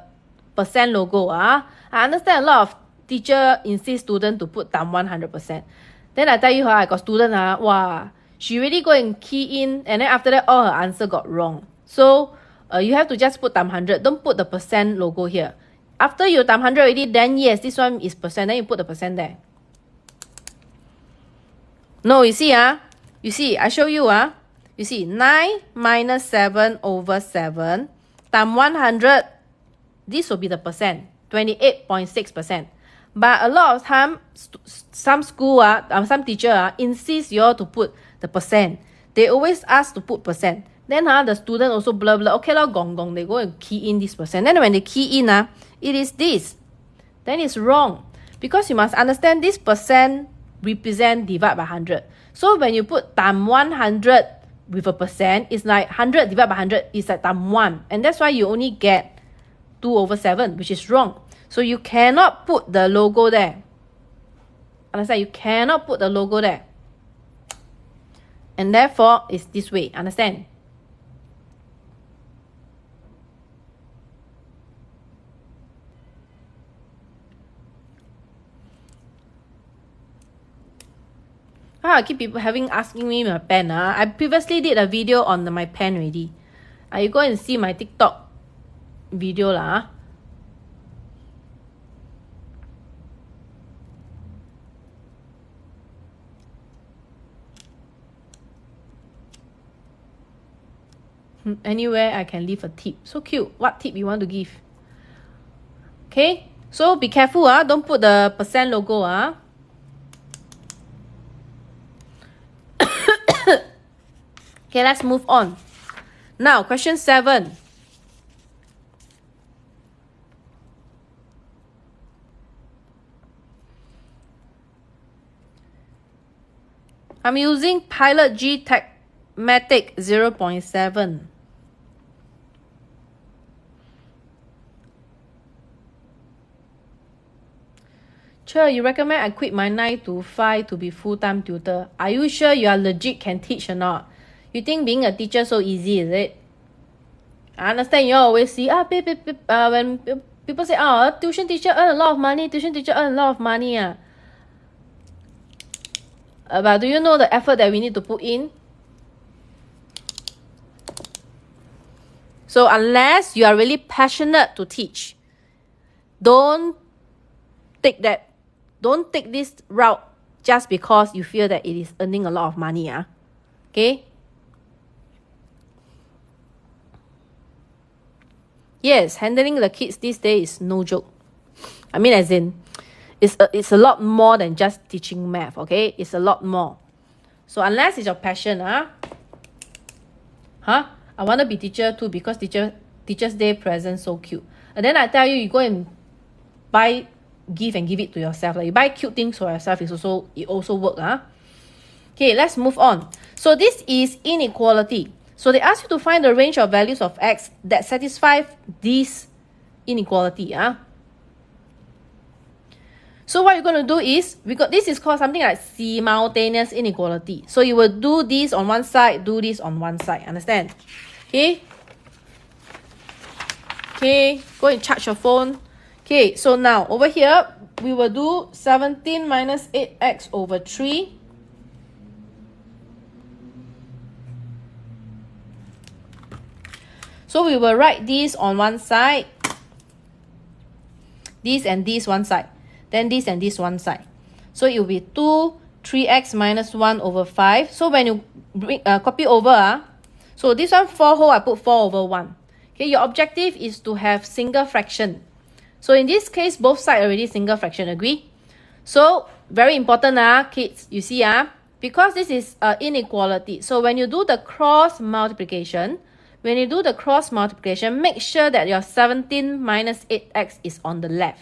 Speaker 1: percent logo. I understand a lot of teacher insist student to put times 100%. Then I tell you, I got student, wow, she really go and key in, and then after that, all her answer got wrong. So you have to just put times 100. Don't put the percent logo here. After you times 100 already, then yes, this one is percent. Then you put the percent there. No, you see, you see, I show you, you see, 9 minus 7 over 7 times 100. this will be the percent, 28.6%. But a lot of time, some school, some teacher insist you all to put the percent. They always ask to put percent. Then the student also blah blah. Okay lah, gong gong. They go and key in this percent. Then when they key in, it is this. Then it's wrong. Because you must understand this percent represent divide by 100. So when you put times 100 with a percent, it's like 100 divided by 100 is like times 1. And that's why you only get 2/7, which is wrong. So you cannot put the logo there. Understand? You cannot put the logo there. And therefore, it's this way. Understand? I keep people asking me my pen. I previously did a video on my pen already. You go and see my TikTok video lah. Anywhere I can leave a tip. So cute. What tip you want to give? Okay. So be careful. Don't put the percent logo. Okay, let's move on. Now, question 7. I'm using Pilot G Techmatic 0.7. Sure, you recommend I quit my 9 to 5 to be full-time tutor. Are you sure you are legit can teach or not? You think being a teacher so easy, is it? I understand you always see, when people say, tuition teacher earn a lot of money, tuition teacher earn a lot of money. But do you know the effort that we need to put in? So unless you are really passionate to teach, don't take this route just because you feel that it is earning a lot of money. Okay? Yes, handling the kids these days is no joke. I mean, as in, it's a lot more than just teaching math, okay? It's a lot more. So unless it's your passion, I want to be teacher too because Teacher's Day present so cute. And then I tell you, you go and buy gift and give it to yourself. Like you buy cute things for yourself, it also work. Okay, let's move on. So this is inequality. So they ask you to find the range of values of x that satisfy this inequality. So what you're going to do is, this is called something like simultaneous inequality. So you will do this on one side, do this on one side. Understand? Okay? Okay, go and charge your phone. Okay, so now over here, we will do 17 minus 8x over 3. So we will write this on one side, this and this one side, then this and this one side. So it will be 2, 3x minus 1 over 5. So when you copy over, so this one 4 whole, I put 4 over 1. Okay, your objective is to have single fraction. So in this case, both sides already single fraction, agree? So very important, kids, you see, because this is inequality. So when you do the cross multiplication, make sure that your 17 minus 8x is on the left.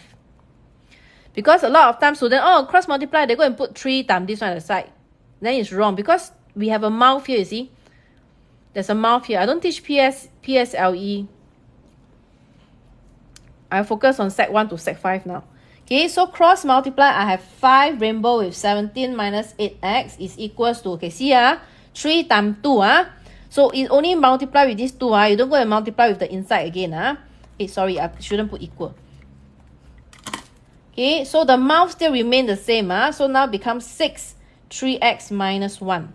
Speaker 1: Because a lot of times students, cross multiply, they go and put 3 times this one at the side. Then it's wrong because we have a mouth here, you see. There's a mouth here. I don't teach PSLE. I focus on Sec 1 to Sec 5 now. Okay, so cross multiply, I have 5 rainbow with 17 minus 8x is equals to, okay, see, 3 times 2, So it only multiply with this 2, you don't go and multiply with the inside again, sorry, I shouldn't put equal. Okay, so the mouth still remain the same, so now becomes 6, 3x minus 1.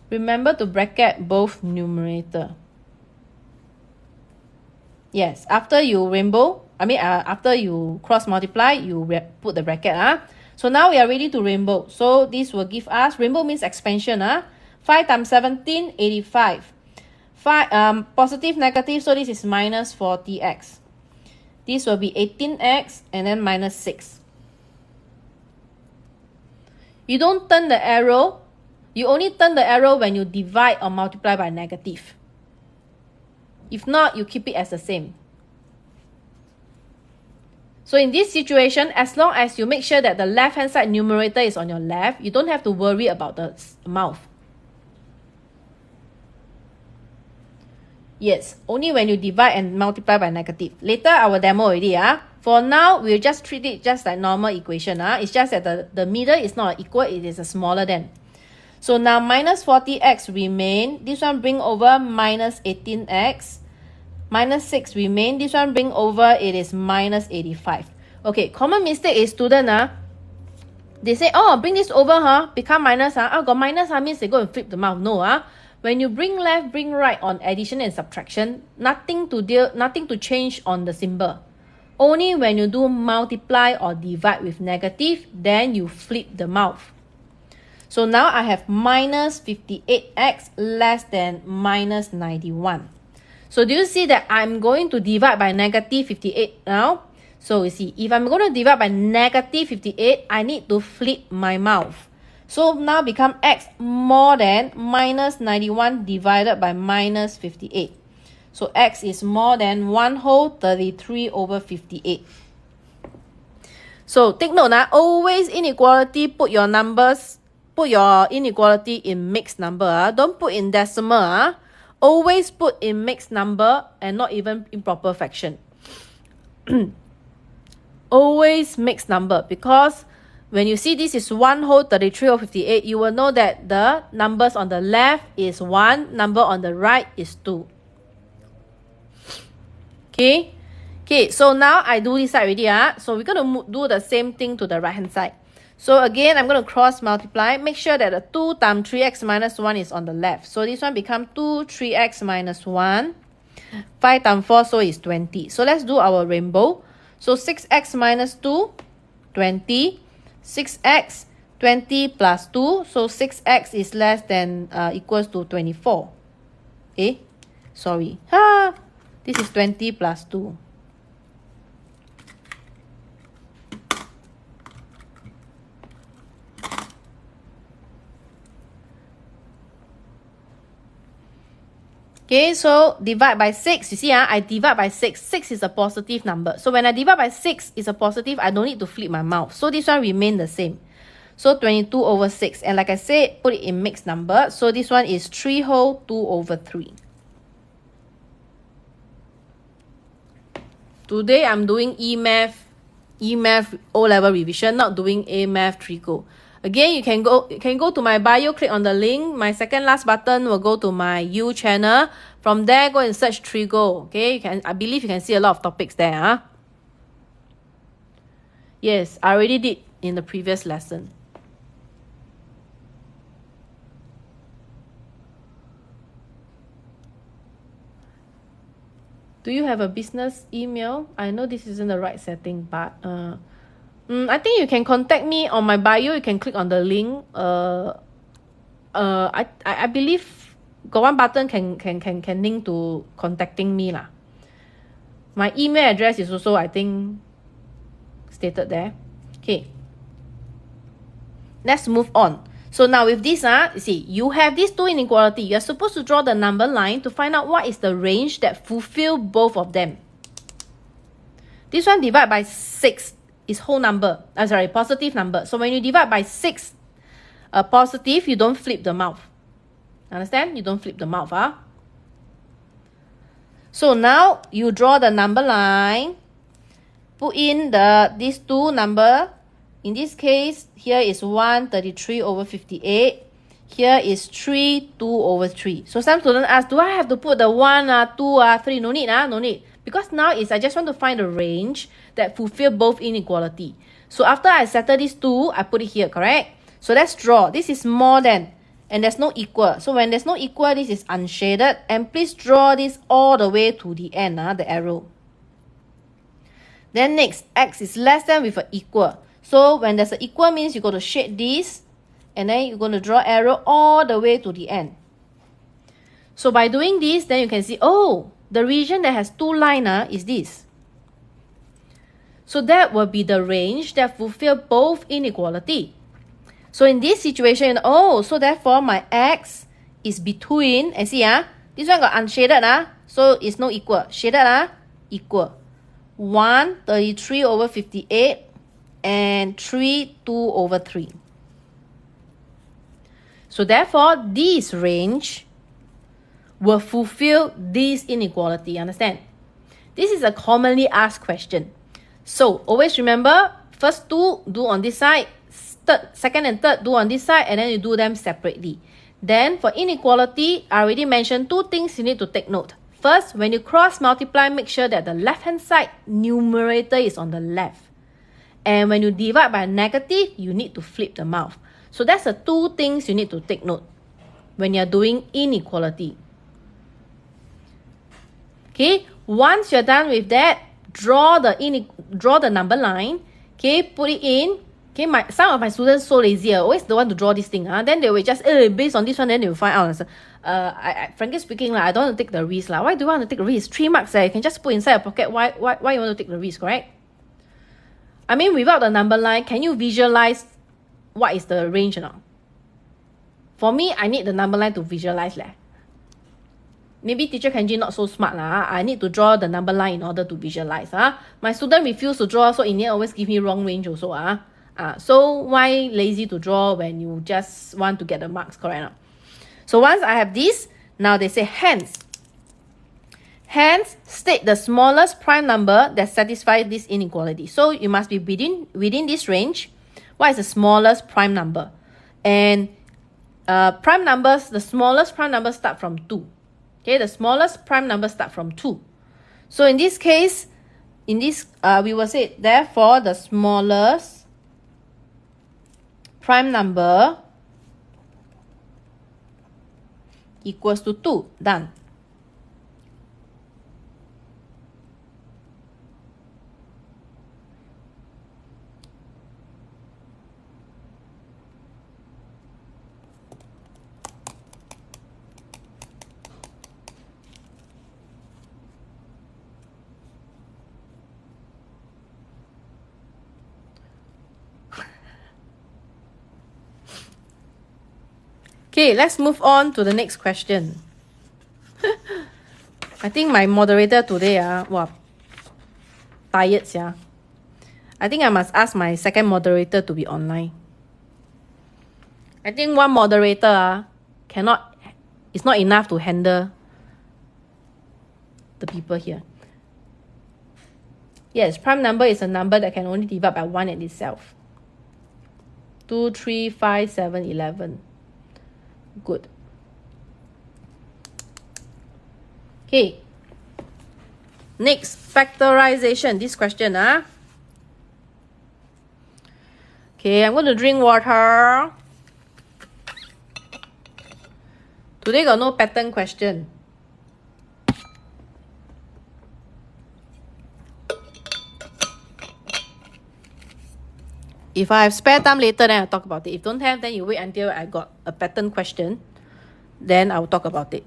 Speaker 1: Remember to bracket both numerator. Yes, after you after you cross multiply, you put the bracket. So now we are ready to rainbow. So this will give us, rainbow means expansion. 5 times 17, 85. positive, negative, so this is minus 40x. This will be 18x and then minus 6. You don't turn the arrow. You only turn the arrow when you divide or multiply by negative. If not, you keep it as the same. So in this situation, as long as you make sure that the left-hand side numerator is on your left, you don't have to worry about the mouth. Yes, only when you divide and multiply by negative. Later, I will demo already. For now, we'll just treat it just like normal equation. It's just that the middle is not equal, it is a smaller than. So now minus 40x remain. This one bring over minus 18x. Minus 6 remain. This one bring over, it is minus 85. Okay, common mistake is student. They say, oh, bring this over, become minus. Oh, got minus means they go and flip the mouth. No, when you bring left, bring right on addition and subtraction, nothing to change on the symbol. Only when you do multiply or divide with negative, then you flip the mouth. So now I have minus 58x less than minus 91. So do you see that I'm going to divide by negative 58 now? So you see, if I'm going to divide by negative 58, I need to flip my mouth. So now become x more than minus 91 divided by minus 58. So x is more than 1 whole 33 over 58. So take note, always inequality, put your inequality in mixed number. Don't put in decimal. Always put in mixed number and not even improper fraction. Always mixed number, because when you see this is 1 whole 33 over 58, you will know that the numbers on the left is 1, number on the right is 2. Okay, so now I do this side already. So we're going to do the same thing to the right hand side. So again, I'm going to cross multiply. Make sure that the 2 times 3x minus 1 is on the left. So this one becomes 2, 3x minus 1. 5 times 4, so it's 20. So let's do our rainbow. So 6x minus 2, 20. 6x, 20 plus 2. So 6x is less than equals to 24. Sorry. This is 20 plus 2. Okay, so divide by 6. You see, I divide by 6. 6 is a positive number. So when I divide by 6 is a positive, I don't need to flip my mouth. So this one remain the same. So 22 over 6. And like I said, put it in mixed number. So this one is 3 whole 2 over 3. Today I'm doing EMath O-level revision, not doing EMath Trigo. Again, you can go to my bio, click on the link. My second last button will go to my U channel. From there, go and search Trigo. Okay, I believe you can see a lot of topics there. Yes, I already did in the previous lesson. Do you have a business email? I know this isn't the right setting, but I think you can contact me on my bio. You can click on the link. I believe got one button can link to contacting me lah. My email address is also, I think, stated there. Okay. Let's move on. So now with this, you see, you have these two inequality. You're supposed to draw the number line to find out what is the range that fulfill both of them. This one divide by 6 is whole number. Positive number. So when you divide by 6, positive, you don't flip the mouth. Understand? You don't flip the mouth. So now you draw the number line. Put in these two number. In this case, here is 133 over 58. Here is 3, 2 over 3. So some students ask, do I have to put the 1, 2, 3? No need, no need. Because now I just want to find a range that fulfill both inequality. So after I settle these two, I put it here, correct? So let's draw. This is more than, and there's no equal. So when there's no equal, this is unshaded. And please draw this all the way to the end, the arrow. Then next, x is less than with an equal. So when there's an equal means you're going to shade this, and then you're going to draw arrow all the way to the end. So by doing this, then you can see, oh, the region that has two lines is this. So that will be the range that fulfill both inequality. So in this situation, oh, so therefore my x is between, and see, this one got unshaded, so it's no equal. Shaded, equal. 133/58 and 3/2/3. So therefore, this range will fulfill this inequality. Understand? This is a commonly asked question. So always remember, first two do on this side, second and third do on this side, and then you do them separately. Then for inequality, I already mentioned two things you need to take note. First, when you cross multiply, make sure that the left-hand side numerator is on the left. And when you divide by negative, you need to flip the mouth. So that's the two things you need to take note when you're doing inequality. Okay, once you're done with that, draw the number line. Okay, put it in. Okay, some of my students so lazy, always don't want to draw this thing. Then they will just, based on this one, then they will find out. Frankly speaking, I don't want to take the risk. Why do you want to take the risk? 3 marks, you can just put inside your pocket. Why you want to take the risk, right? I mean, without the number line, can you visualize what is the range or not? For me, I need the number line to visualize. Maybe Teacher Kangie not so smart. I need to draw the number line in order to visualize. My student refuse to draw, so in the end always give me wrong range also. So why lazy to draw when you just want to get the marks correct? So once I have this, now they say hence. Hence, state the smallest prime number that satisfies this inequality. So you must be within this range. What is the smallest prime number? And prime numbers, the smallest prime numbers start from 2. Okay, the smallest prime numbers start from 2. So in this case, we will say, therefore, the smallest prime number equals to 2. Done. Okay, let's move on to the next question. I think my moderator today, tired, I think I must ask my second moderator to be online. I think one moderator it's not enough to handle the people here. Yes, prime number is a number that can only divide by 1 at itself. 2, 3, 5, 7, 11. Good. Okay. Next, factorization. This question, Okay, I'm going to drink water. Today got no pattern question. If I have spare time later, then I'll talk about it. If don't have, then you wait until I got a pattern question. Then I'll talk about it.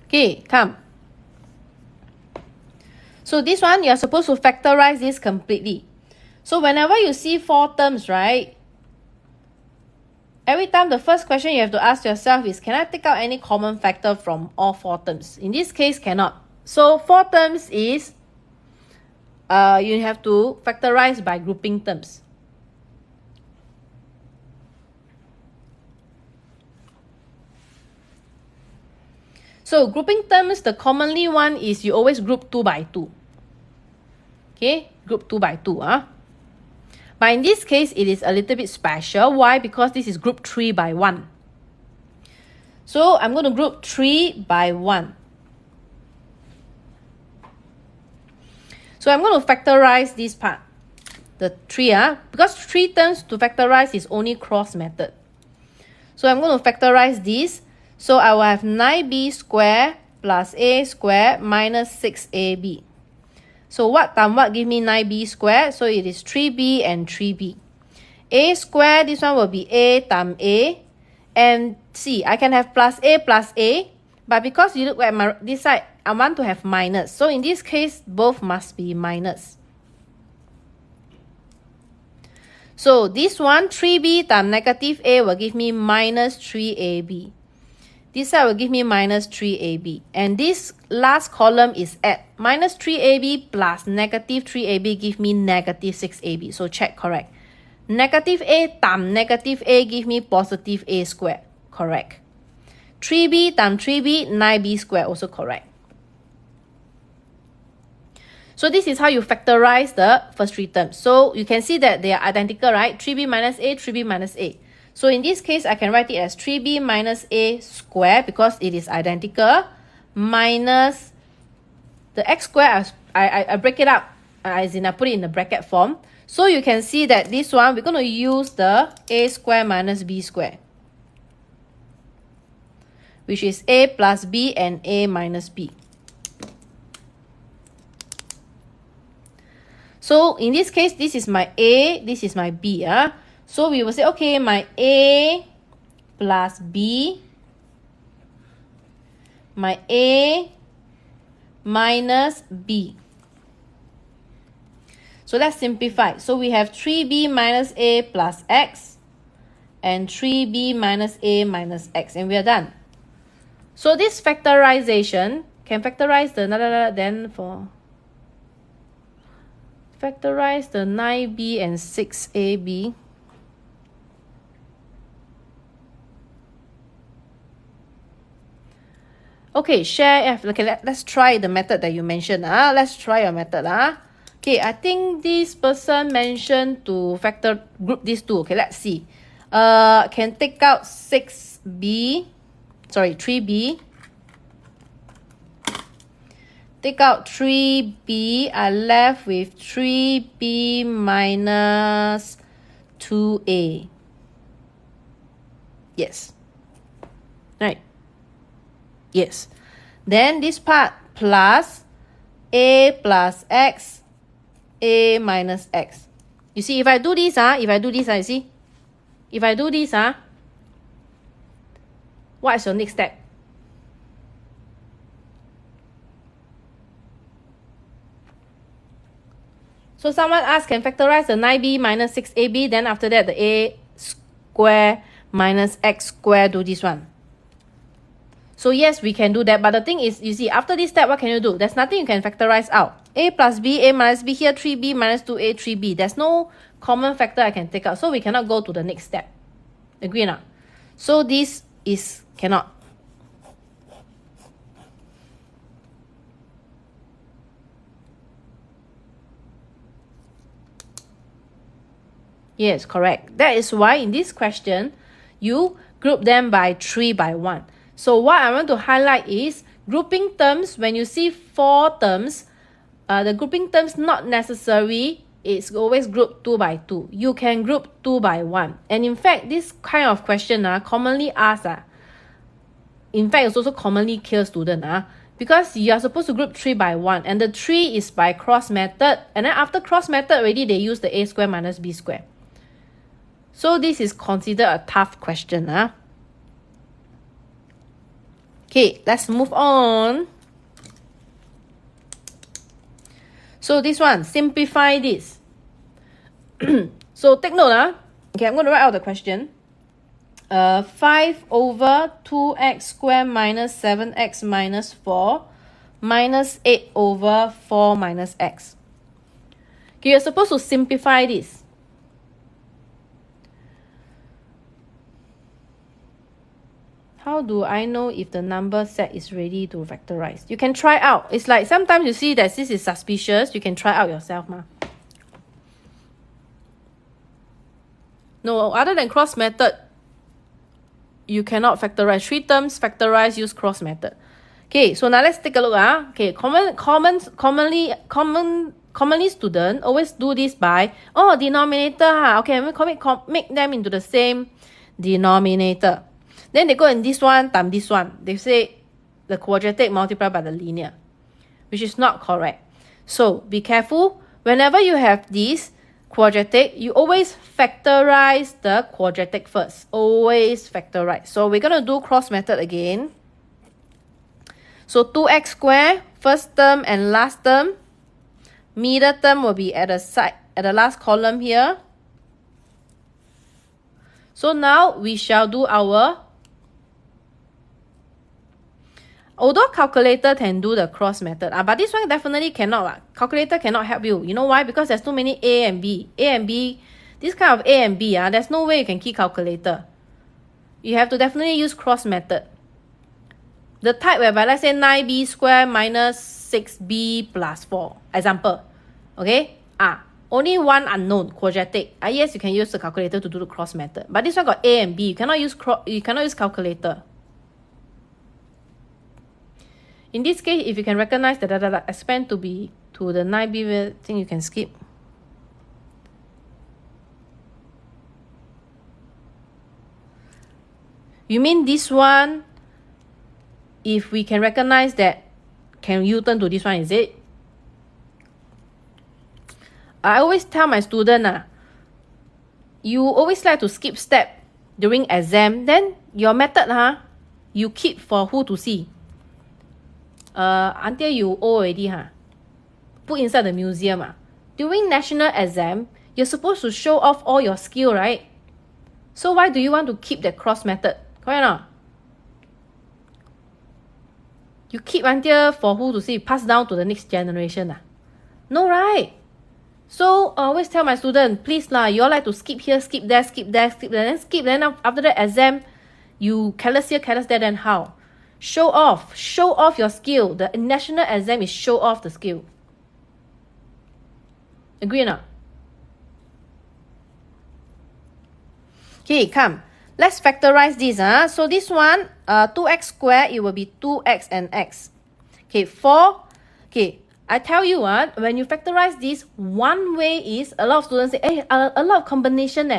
Speaker 1: Okay, come. So this one, you're supposed to factorize this completely. So whenever you see 4 terms, right? Every time the first question you have to ask yourself is, can I take out any common factor from all 4 terms? In this case, cannot. So 4 terms is, you have to factorize by grouping terms. So grouping terms, the commonly one is you always group 2 by 2. Okay, group 2 by 2. But in this case, it is a little bit special. Why? Because this is group 3 by 1. So I'm going to group 3 by 1. So I'm going to factorize this part, the 3, because 3 terms to factorize is only cross method. So I'm going to factorize this. So I will have 9b squared plus a squared minus 6ab. So what times what give me 9b squared? So it is 3b and 3b. A square, this one will be A times A. And see, I can have plus A. But because you look at this side, I want to have minus. So in this case, both must be minus. So this one, 3b times negative a will give me minus 3ab. This side will give me minus 3ab. And this last column is at minus 3ab plus negative 3ab give me negative 6ab. So check correct. Negative a times negative a give me positive a squared. Correct. 3b times 3b, 9b squared, also correct. So this is how you factorize the first three terms. So you can see that they are identical, right? 3b minus a, 3b minus a. So in this case, I can write it as 3b minus a squared because it is identical, minus the x squared. I break it up, as in I put it in the bracket form. So you can see that this one, we're going to use the a squared minus b squared, which is a plus b and a minus b. So in this case, this is my a, this is my b. So we will say, okay, my a plus b, my a minus b. So let's simplify. So we have 3b minus a plus x and 3b minus a minus x, and we are done. So this factorization can factorize the then for factorize the 9b and 6ab. Okay, share F. Okay, let's try the method that you mentioned. Let's try your method. Okay, I think this person mentioned to group these two. Okay, let's see. Can take out 3b. Take out 3b. I left with 3b minus 2a. Yes. Right. Yes. Then this part plus a plus x, a minus x. You see, if I do this, you see? If I do this, what is your next step? So someone asked, can factorize the 9b minus 6ab, then after that the a square minus x square, do this one. So yes, we can do that. But the thing is, you see, after this step, what can you do? There's nothing you can factorize out. A plus b, a minus b, here 3b minus 2a, 3b. There's no common factor I can take out. So we cannot go to the next step. Agree or not? So this is cannot. Yes, correct. That is why in this question, you group them by 3 by 1. So what I want to highlight is grouping terms. When you see 4 terms, the grouping terms not necessary. It's always group 2 by 2. You can group 2 by 1. And in fact, this kind of question commonly asked. In fact, it's also commonly kills student. Because you are supposed to group 3 by 1. And the 3 is by cross method. And then after cross method already, they use the a square minus b square. So this is considered a tough question. Okay, let's move on. So this one, simplify this. So take note. Okay, I'm going to write out the question. 5 over 2x squared minus 7x minus 4 minus 8 over 4 minus x. Okay, you're supposed to simplify this. How do I know if the number set is ready to factorize? You can try out. It's like sometimes you see that this is suspicious. You can try out yourself. No, other than cross method, you cannot factorize. 3 terms, factorize, use cross method. Okay, so now let's take a look. Okay, commonly student always do this by, denominator. Okay, make them into the same denominator. Then they go in this one times this one. They say the quadratic multiplied by the linear, which is not correct. So be careful. Whenever you have this, quadratic, you always factorize the quadratic first. Always factorize. So we're going to do cross method again. So 2x squared, first term and last term. Middle term will be at the side, at the last column here. So now we shall do our... Although calculator can do the cross method, but this one definitely cannot. Calculator cannot help you. You know why? Because there's too many A and B. A and B, this kind of A and B, there's no way you can keep calculator. You have to definitely use cross method. The type whereby, let's say 9b squared minus 6b plus 4. Example. Okay? Only one unknown, quadratic. Yes, you can use the calculator to do the cross method. But this one got A and B. You cannot use calculator. In this case, if you can recognize that expand to be to the 9b, I think you can skip. You mean this one, if we can recognize that, can U-turn to this one, is it? I always tell my student, you always like to skip step during exam. Then your method, you keep for who to see. Until you old already, put inside the museum. During national exam, you're supposed to show off all your skill, right? So why do you want to keep the cross method? Correct or not? You keep until for who to see, pass down to the next generation. No, right? So I always tell my student, please you all like to skip here, skip there, skip there, skip there, then after the exam, you careless here, careless there, then how? Show off your skill. The national exam is show off the skill. Agree or not? Okay, come. Let's factorize this. So this one, 2x squared, it will be 2x and x. Okay, 4. Okay, I tell you, when you factorize this, one way is, a lot of students say, hey, a lot of combination.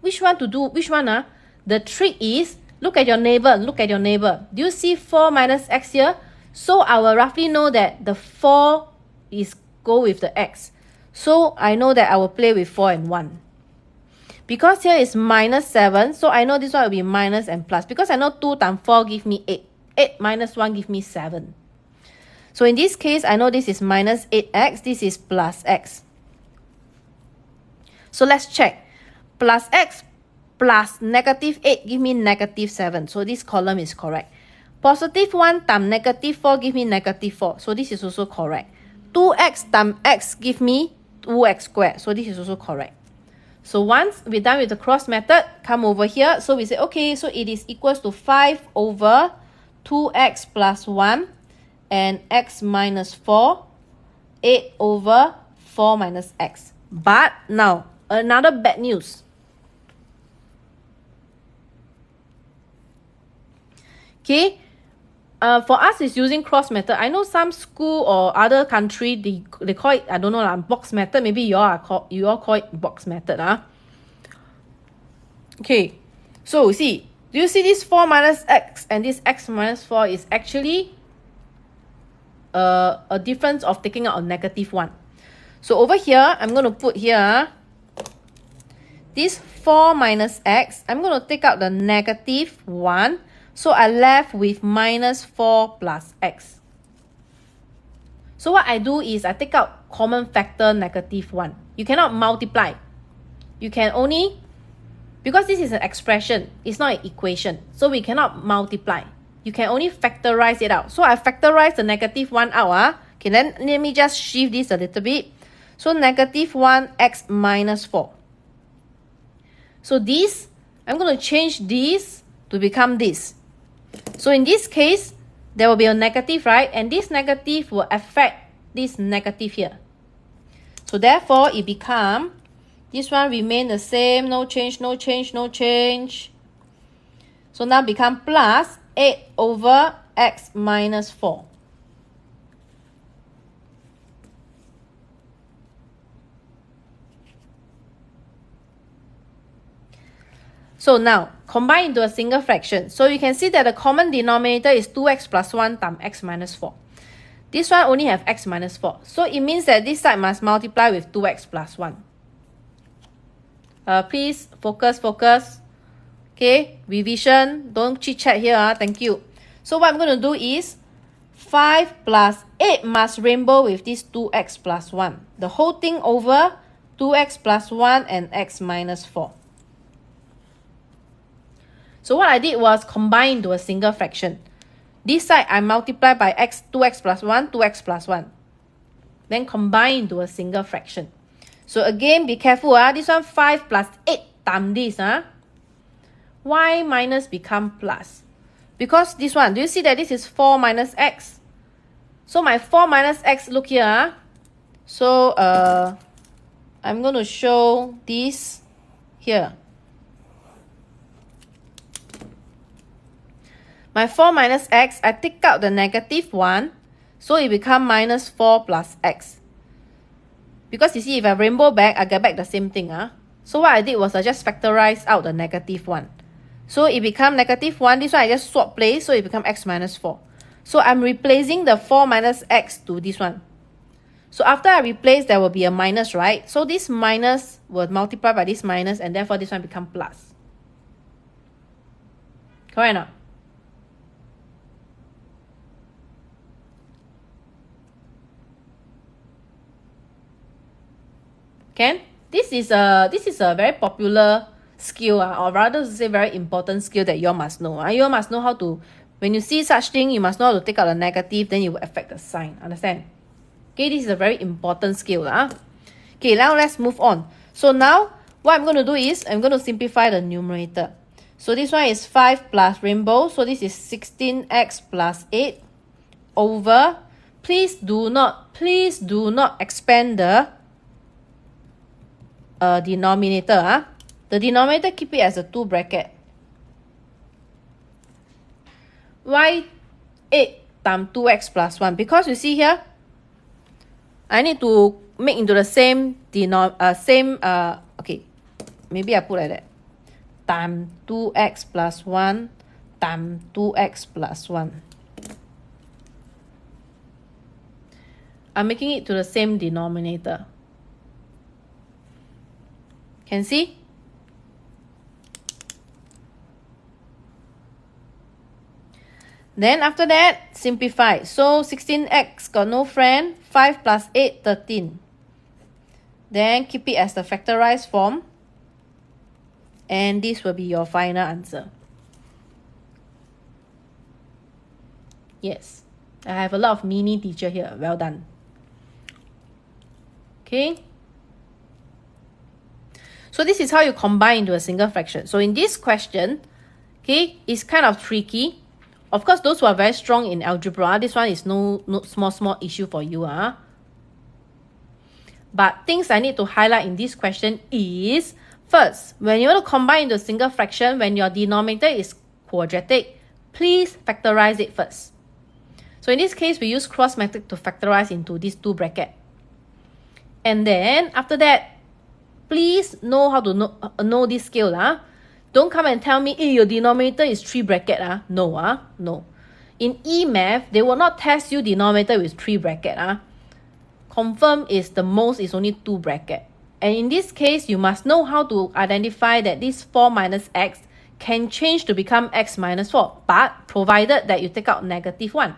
Speaker 1: Which one to do? Which one? The trick is, look at your neighbor. Look at your neighbor. Do you see 4 minus x here? So I will roughly know that the 4 is go with the x. So I know that I will play with 4 and 1. Because here is minus 7, so I know this one will be minus and plus. Because I know 2 times 4 give me 8. 8 minus 1 give me 7. So in this case, I know this is minus 8x. This is plus x. So let's check. Plus x plus negative 8 give me negative 7. So this column is correct. Positive 1 times negative 4 give me negative 4. So this is also correct. 2x times x give me 2x squared. So this is also correct. So once we're done with the cross method, come over here. So we say, okay, so it is equals to 5 over 2x plus 1 and x minus 4, 8 over 4 minus x. But now, another bad news. Okay, for us, it's using cross method. I know some school or other country, they call it, I don't know, box method. Maybe you all call it box method. Okay, so see, do you see this 4 minus x and this x minus 4 is actually a difference of taking out a negative 1. So over here, I'm going to put here this 4 minus x. I'm going to take out the negative 1. So I left with minus 4 plus x. So what I do is I take out common factor negative 1. You cannot multiply. You can only, because this is an expression, it's not an equation. So we cannot multiply. You can only factorize it out. So I factorize the negative 1 out. Okay, then let me just shift this a little bit. So negative 1x minus 4. So this, I'm going to change this to become this. So in this case, there will be a negative, right? And this negative will affect this negative here. So therefore, it become, this one remain the same, no change, no change, no change. So now become plus 8 over x minus 4. So now, combine into a single fraction. So you can see that the common denominator is 2x plus 1 times x minus 4. This one only have x minus 4. So it means that this side must multiply with 2x plus 1. Please focus. Okay, revision. Don't chit chat here. Thank you. So what I'm going to do is 5 plus 8 must rainbow with this 2x plus 1. The whole thing over 2x plus 1 and x minus 4. So what I did was combine into a single fraction. This side I multiply by 2x plus 1, 2x plus 1. Then combine into a single fraction. So again, be careful. This one 5 plus 8 times this. Y minus become plus. Because this one, do you see that this is 4 minus x? So my 4 minus x, look here. So I'm going to show this here. My 4 minus x, I take out the negative 1. So it become minus 4 plus x. Because you see, if I rainbow back, I get back the same thing. So what I did was I just factorize out the negative 1. So it become negative 1. This one I just swap place. So it become x minus 4. So I'm replacing the 4 minus x to this one. So after I replace, there will be a minus, right? So this minus will multiply by this minus, and therefore this one become plus. Correct or not? Can? This is a very popular skill, or rather to say very important skill that you all must know. You all must know how to, when you see such thing, you must know how to take out the negative, then it will affect the sign. Understand? Okay, this is a very important skill. Okay, now let's move on. So now, what I'm going to do is, I'm going to simplify the numerator. So this one is 5 plus rainbow. So this is 16x plus 8 over, please do not expand the denominator. The denominator, keep it as a 2 bracket. Why 8 times 2x plus 1? Because you see here, I need to make into the same okay, maybe I put like that. Times 2x plus 1 times 2x plus 1. I'm making it to the same denominator. Can see? Then after that, simplify. So 16x got no friend. 5 plus 8, 13. Then keep it as the factorized form. And this will be your final answer. Yes. I have a lot of mini teacher here. Well done. Okay. So this is how you combine into a single fraction. So in this question, okay, it's kind of tricky. Of course, those who are very strong in algebra, this one is no small issue for you. But things I need to highlight in this question is, first, when you want to combine into a single fraction, when your denominator is quadratic, please factorize it first. So in this case, we use cross method to factorize into these 2 brackets. And then, after that, please know how to know this skill. Don't come and tell me, hey, your denominator is 3 bracket. No. No. In EMath, they will not test you denominator with 3 bracket. Confirm is the most is only 2 bracket. And in this case, you must know how to identify that this 4 minus x can change to become x minus 4. But provided that you take out negative 1.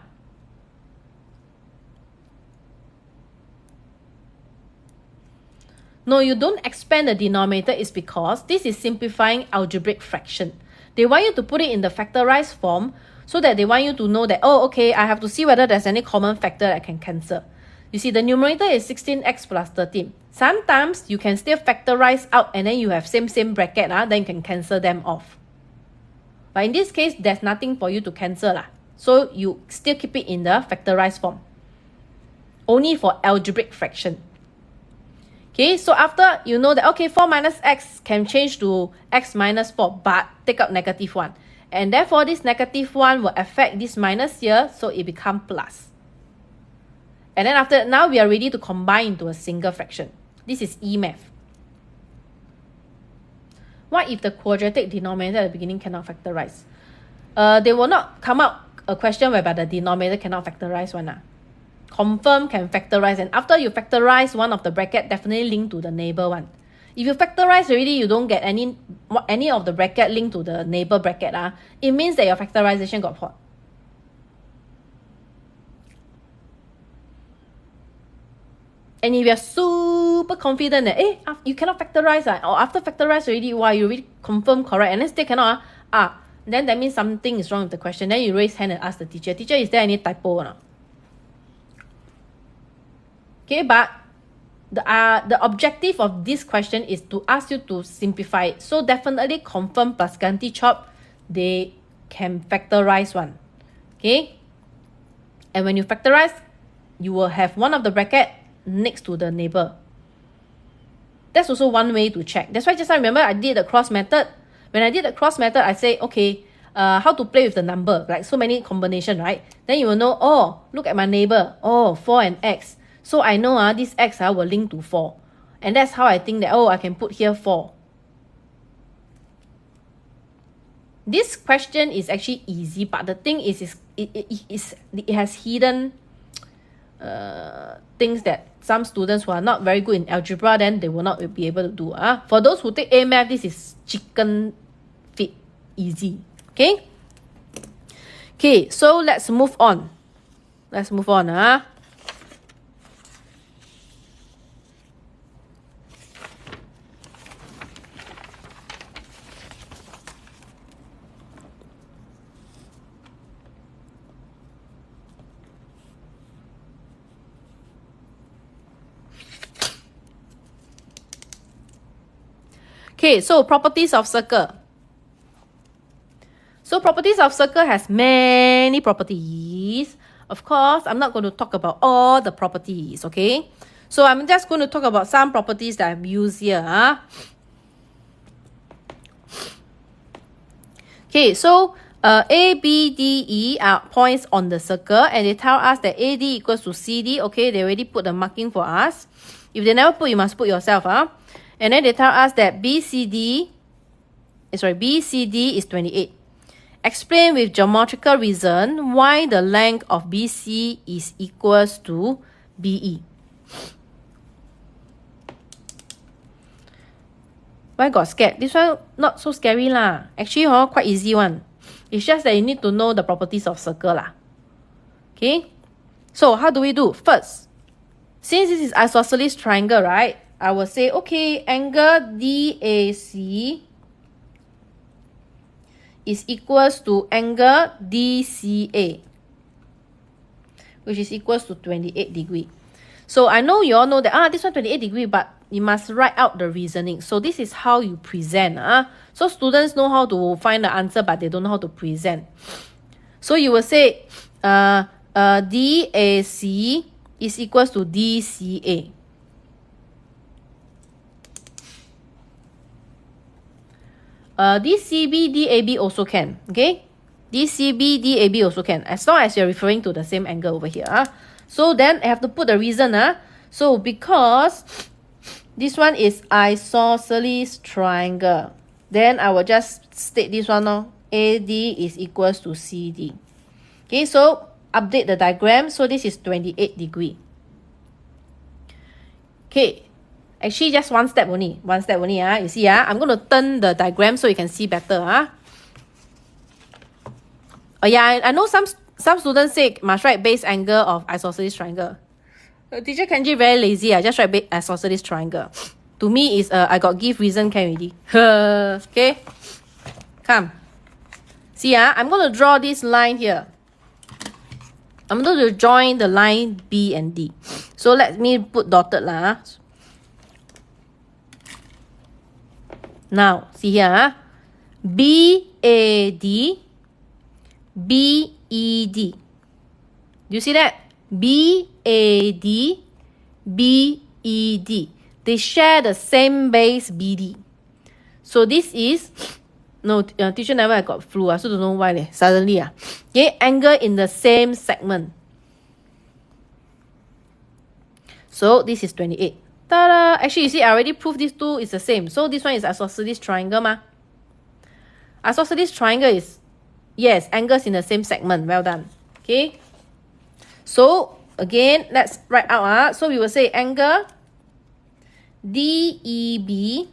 Speaker 1: No, you don't expand the denominator is because this is simplifying algebraic fraction. They want you to put it in the factorized form so that they want you to know that, oh, okay, I have to see whether there's any common factor that I can cancel. You see, the numerator is 16x plus 13. Sometimes you can still factorize out and then you have same bracket, then you can cancel them off. But in this case, there's nothing for you to cancel. So you still keep it in the factorized form. Only for algebraic fraction. Okay, so after you know that, okay, 4 minus x can change to x minus 4, but take out negative 1. And therefore, this negative 1 will affect this minus here, so it becomes plus. And then after that, now we are ready to combine into a single fraction. This is EMath. What if the quadratic denominator at the beginning cannot factorize? They will not come out a question whereby the denominator cannot factorize one. Confirm can factorize, and after you factorize one of the bracket, definitely link to the neighbor one. If you factorize already, you don't get any of the bracket linked to the neighbor bracket. It means that your factorization got fault. And if you're super confident that, you cannot factorize, or after factorize already, you already confirm correct, and then still cannot, then that means something is wrong with the question. Then you raise hand and ask the teacher, teacher, is there any typo or not? Okay, but the objective of this question is to ask you to simplify it. So definitely confirm plus Ganti chop, they can factorize one. Okay? And when you factorize, you will have one of the bracket next to the neighbor. That's also one way to check. That's why just now remember I did the cross method. When I did the cross method, I say, okay, how to play with the number, like so many combination, right? Then you will know, oh, look at my neighbor, 4 and x. So I know this x will link to 4. And that's how I think that, I can put here 4. This question is actually easy, but the thing is it has hidden things that some students who are not very good in algebra, then they will not be able to do. For those who take EMath, this is chicken feet easy. Okay? Okay, so let's move on. Let's move on. Okay, so properties of circle. So properties of circle has many properties. Of course, I'm not going to talk about all the properties, okay? So I'm just going to talk about some properties that I've used here. Okay, so A, B, D, E are points on the circle, and they tell us that AD equals to CD. Okay, they already put the marking for us. If they never put, you must put yourself. And then they tell us that BCD is 28. Explain with geometrical reason why the length of BC is equals to BE. Why got scared? This one not so scary lah. Actually, quite easy one. It's just that you need to know the properties of circle lah. Okay? So, how do we do? First, since this is isosceles triangle, right? I will say, okay, angle DAC is equals to angle DCA, which is equals to 28 degree. So I know you all know that, this one 28 degree, but you must write out the reasoning. So this is how you present. So students know how to find the answer, but they don't know how to present. So you will say, DAC is equals to DCA. DCB, DAB also can, okay? DCB, DAB also can, as long as you're referring to the same angle over here. So then I have to put the reason. So because this one is isosceles triangle, then I will just state this one. AD is equals to CD. Okay, so update the diagram. So this is 28 degree. Okay. Actually, just one step only. You see, I'm going to turn the diagram so you can see better. Oh yeah, I know some students say must write base angle of isosceles triangle. Teacher Kangie very lazy. I just write isosceles triangle. To me, is I got give reason can already. Okay, come. See, I'm going to draw this line here. I'm going to join the line B and D. So let me put dotted lah. Now, see here, BAD, BED. Do you see that? BAD, BED. They share the same base BD. So this is, no, teacher never got flu. I also don't know why. Suddenly, okay, angle in the same segment. So this is 28. Ta-da! Actually, you see, I already proved these two is the same. So this one is isosceles triangle, Isosceles triangle is, yes, angles in the same segment. Well done. Okay. So, again, let's write out. So we will say angle DEB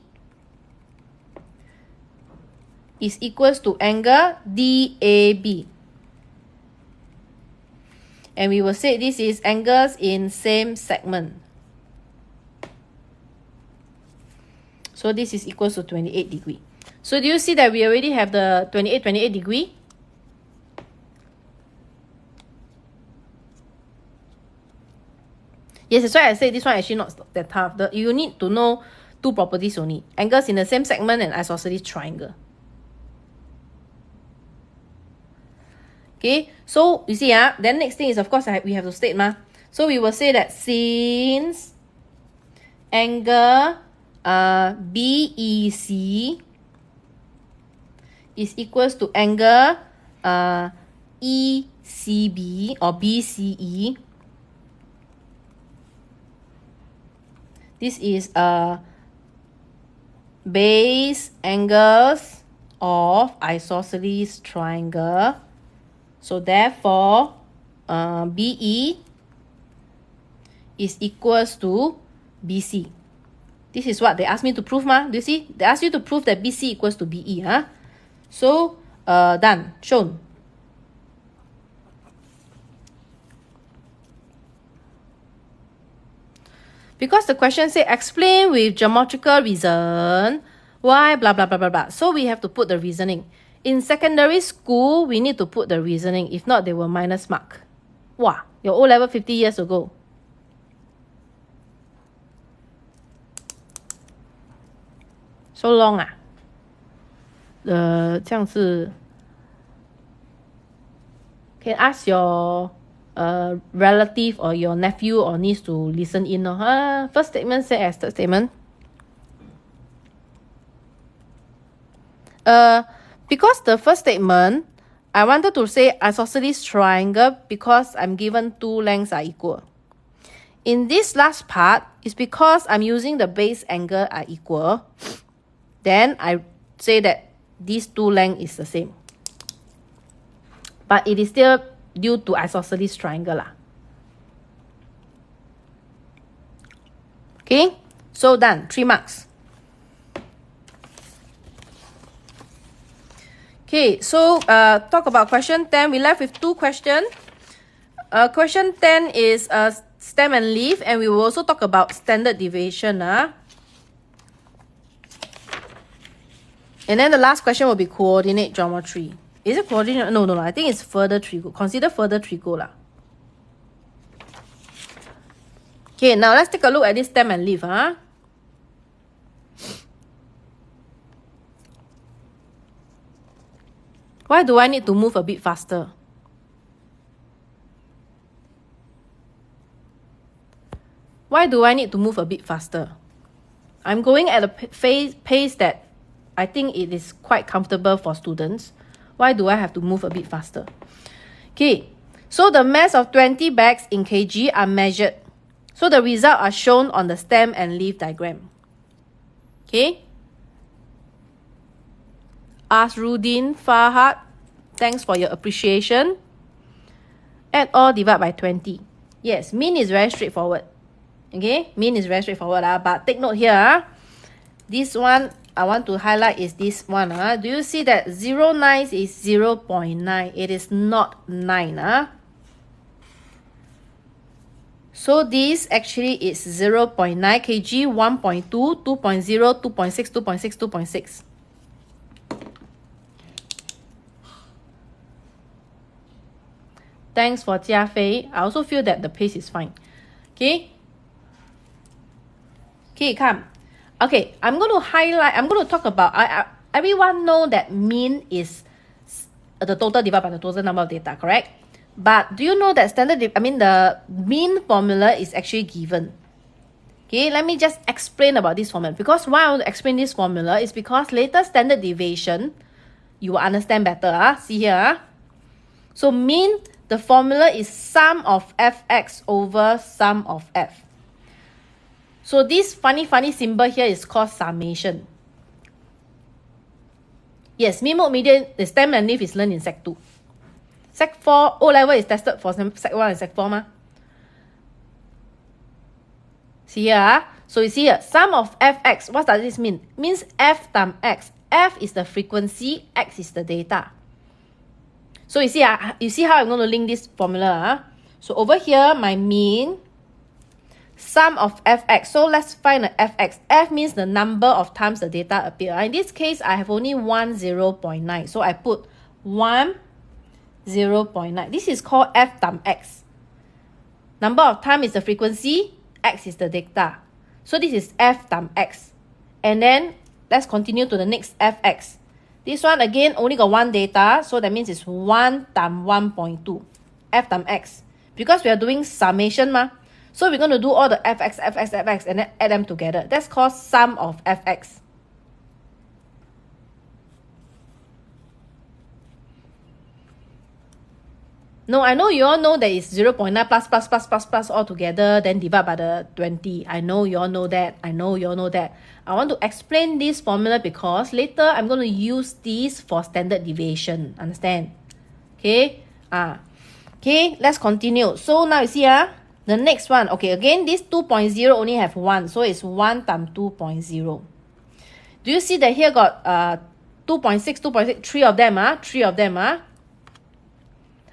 Speaker 1: is equals to angle DAB. And we will say this is angles in same segment. So this is equals to 28 degree. So do you see that we already have the 28 degree? Yes, that's why I say this one actually not that tough. You need to know two properties only. Angles in the same segment and isosceles triangle. Okay, so you see, then next thing is, of course, we have to state, so we will say that since angle BEC is equals to angle ECB or BCE, this is base angles of isosceles triangle. So therefore, BE is equals to BC. This is what they asked me to prove, Do you see? They asked you to prove that BC equals to BE, So, done. Shown. Because the question said, explain with geometrical reason why blah, blah, blah, blah, blah. So we have to put the reasoning. In secondary school, we need to put the reasoning. If not, they will minus mark. Wow, your O-level 50 years ago. So long, 这样子 can ask your relative or your nephew or niece to listen in. First statement, say as third statement. Because the first statement, I wanted to say isosceles triangle because I'm given two lengths are equal. In this last part, it's because I'm using the base angle are equal. Then I say that these two lengths is the same. But it is still due to isosceles triangle. Okay, so done. 3 marks. Okay, so talk about question 10. We left with 2 questions. Question 10 is stem and leaf, and we will also talk about standard deviation. And then the last question will be coordinate geometry. Is it coordinate? No. I think it's further trigo. Consider further trigo. Okay, now let's take a look at this stem and leaf. Why do I need to move a bit faster? Why do I need to move a bit faster? I'm going at a pace that I think it is quite comfortable for students. Why do I have to move a bit faster? Okay, so the mass of 20 bags in kg are measured. So the results are shown on the stem and leaf diagram. Okay. Asrudin Fahad, thanks for your appreciation. Add all, divide by 20. Yes, mean is very straightforward. Okay, mean is very straightforward. But take note here. This one I want to highlight is this one. Do you see that 0.9 is 0.9? It is not 9. So this actually is 0.9 kg, 1.2, 2.0, 2.6, 2.6, 2.6. Thanks for Jia Fei. I also feel that the pace is fine. Okay. Okay, come. Okay, I'm going to talk about, everyone know that mean is the total divided by the total number of data, correct? But do you know that the mean formula is actually given? Okay, let me just explain about this formula. Because why I want to explain this formula is because later standard deviation, you will understand better. See here. So mean, the formula is sum of fx over sum of f. So this funny symbol here is called summation. Yes, mean, mode, median, the stem and leaf is learned in Sec 2. Sec 4, O-level is tested for Sec 1 and Sec 4. See here. So you see here, sum of fx, what does this mean? Means f times x. F is the frequency, x is the data. So you see how I'm going to link this formula. So over here, my mean, sum of fx. So let's find the fx. F means the number of times the data appear. In this case, I have only 0.9. So I put 0.9. This is called f times x. Number of times is the frequency, x is the data. So this is f times x. And then let's continue to the next fx. This one again only got one data, so that means it's 1 times 1.2. F times x. Because we are doing summation ma. So we're going to do all the fx, fx, fx and then add them together. That's called sum of fx. No, I know you all know that it's 0.9 plus all together, then divide by the 20. I know you all know that. I want to explain this formula because later I'm going to use this for standard deviation. Understand? Okay? Okay, let's continue. So now you see, the next one. Okay, again, this 2.0 only have 1. So it's 1 times 2.0. Do you see that here got 2.6, 2.6, 3 of them, 3 of them,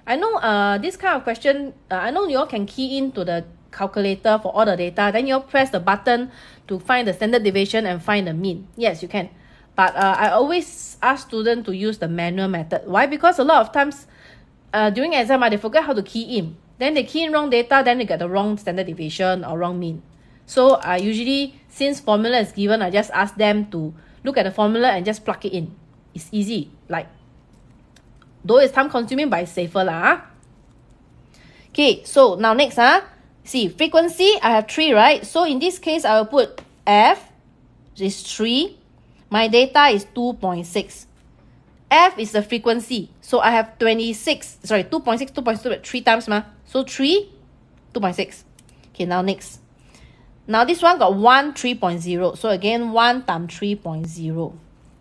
Speaker 1: I know this kind of question, I know you all can key into the calculator for all the data. Then you all press the button to find the standard deviation and find the mean. Yes, you can. But I always ask students to use the manual method. Why? Because a lot of times during exam, they forget how to key in. Then they key in wrong data, then they get the wrong standard deviation or wrong mean. So I usually, since formula is given, I just ask them to look at the formula and just plug it in. It's easy. Like, though it's time consuming, but it's safer lah. Okay, so now next, see, frequency, I have 3, right? So in this case, I will put F is 3. My data is 2.6. F is the frequency. So I have 2.6, 2.2, 3 times, So 3, 2.6. Okay, now next. Now this one got 1, 3.0. So again, 1 times 3.0.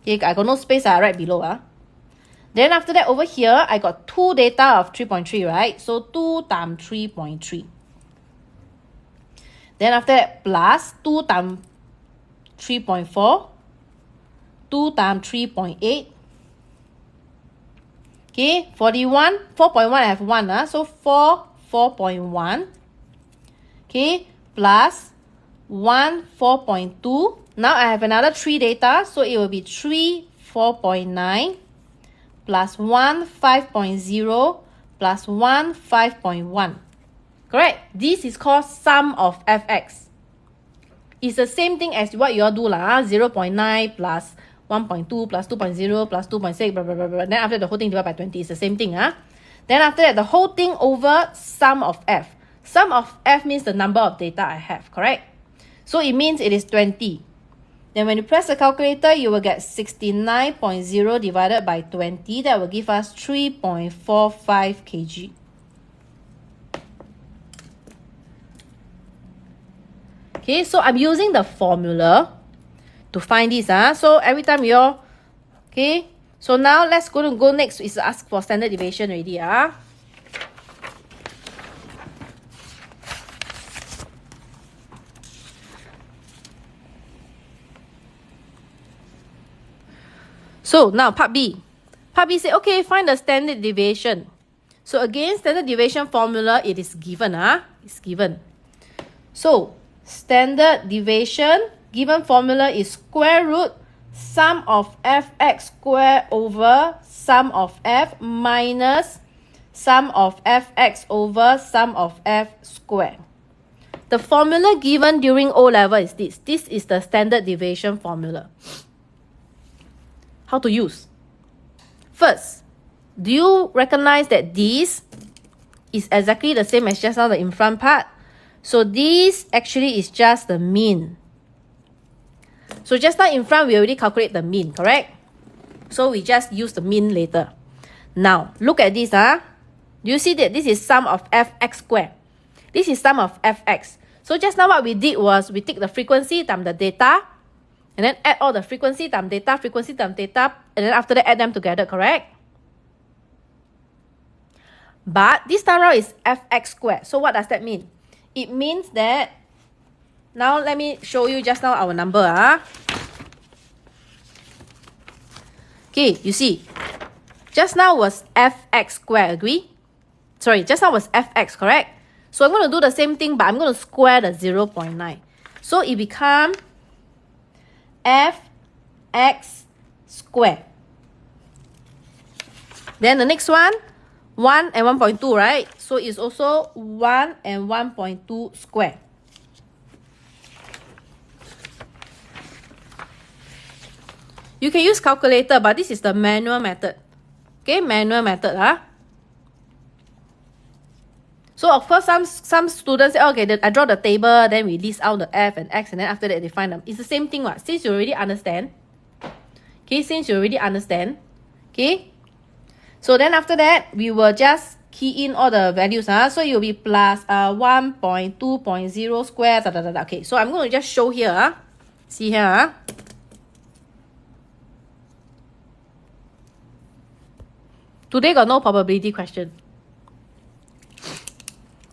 Speaker 1: Okay, I got no space, right below, Then after that, over here, I got 2 data of 3.3, right? So 2 times 3.3. Then after that, plus 2 times 3.4. 2 times 3.8. Okay, 41. 4.1, I have 1. So 4.1. Okay, plus 1, 4.2. Now I have another 3 data. So it will be 3, 4.9. Plus 1, 5.0, plus 1, 5.1. Correct? This is called sum of fx. It's the same thing as what you all do, 0.9 plus 1.2 plus 2.0 plus 2.6, blah, blah, blah, blah. Then after the whole thing divided by 20, it's the same thing. Then after that, the whole thing over sum of f. Sum of f means the number of data I have, correct? So it means it is 20. Then when you press the calculator, you will get 69.0 divided by 20. That will give us 3.45 kg. Okay, so I'm using the formula to find this. So every time you're... Okay, so now let's go next is ask for standard deviation already. So now part B. Part B say, okay, find the standard deviation. So again, standard deviation formula, it is given. It's given. So standard deviation, given formula is square root sum of fx squared over sum of f minus sum of fx over sum of f squared. The formula given during O-level is this. This is the standard deviation formula. How to use? First, do you recognize that this is exactly the same as just now the in front part? So this actually is just the mean. So just now in front, we already calculate the mean, correct? So we just use the mean later. Now, look at this. Do you see that this is sum of fx squared? This is sum of fx. So just now what we did was we take the frequency times the data, and then add all the frequency times data, and then after that add them together, correct? But this time around is fx squared. So what does that mean? It means that Now let me show you just now our number. Okay, you see. Just now was fx squared, agree? Sorry, just now was fx, correct? So I'm going to do the same thing, but I'm going to square the 0.9. So it becomes fx squared. Then the next one, 1 and 1.2, right? So it's also 1 and 1.2 squared. You can use calculator, but this is the manual method. Okay, manual method. So of course, some students say, okay, I draw the table, then we list out the f and x, and then after that they find them. It's the same thing, since you already understand. Okay, since you already understand. Okay. So then after that, we will just key in all the values. So it will be plus 1.2.0 squared. Okay, so I'm going to just show here. See here. Today got no probability question.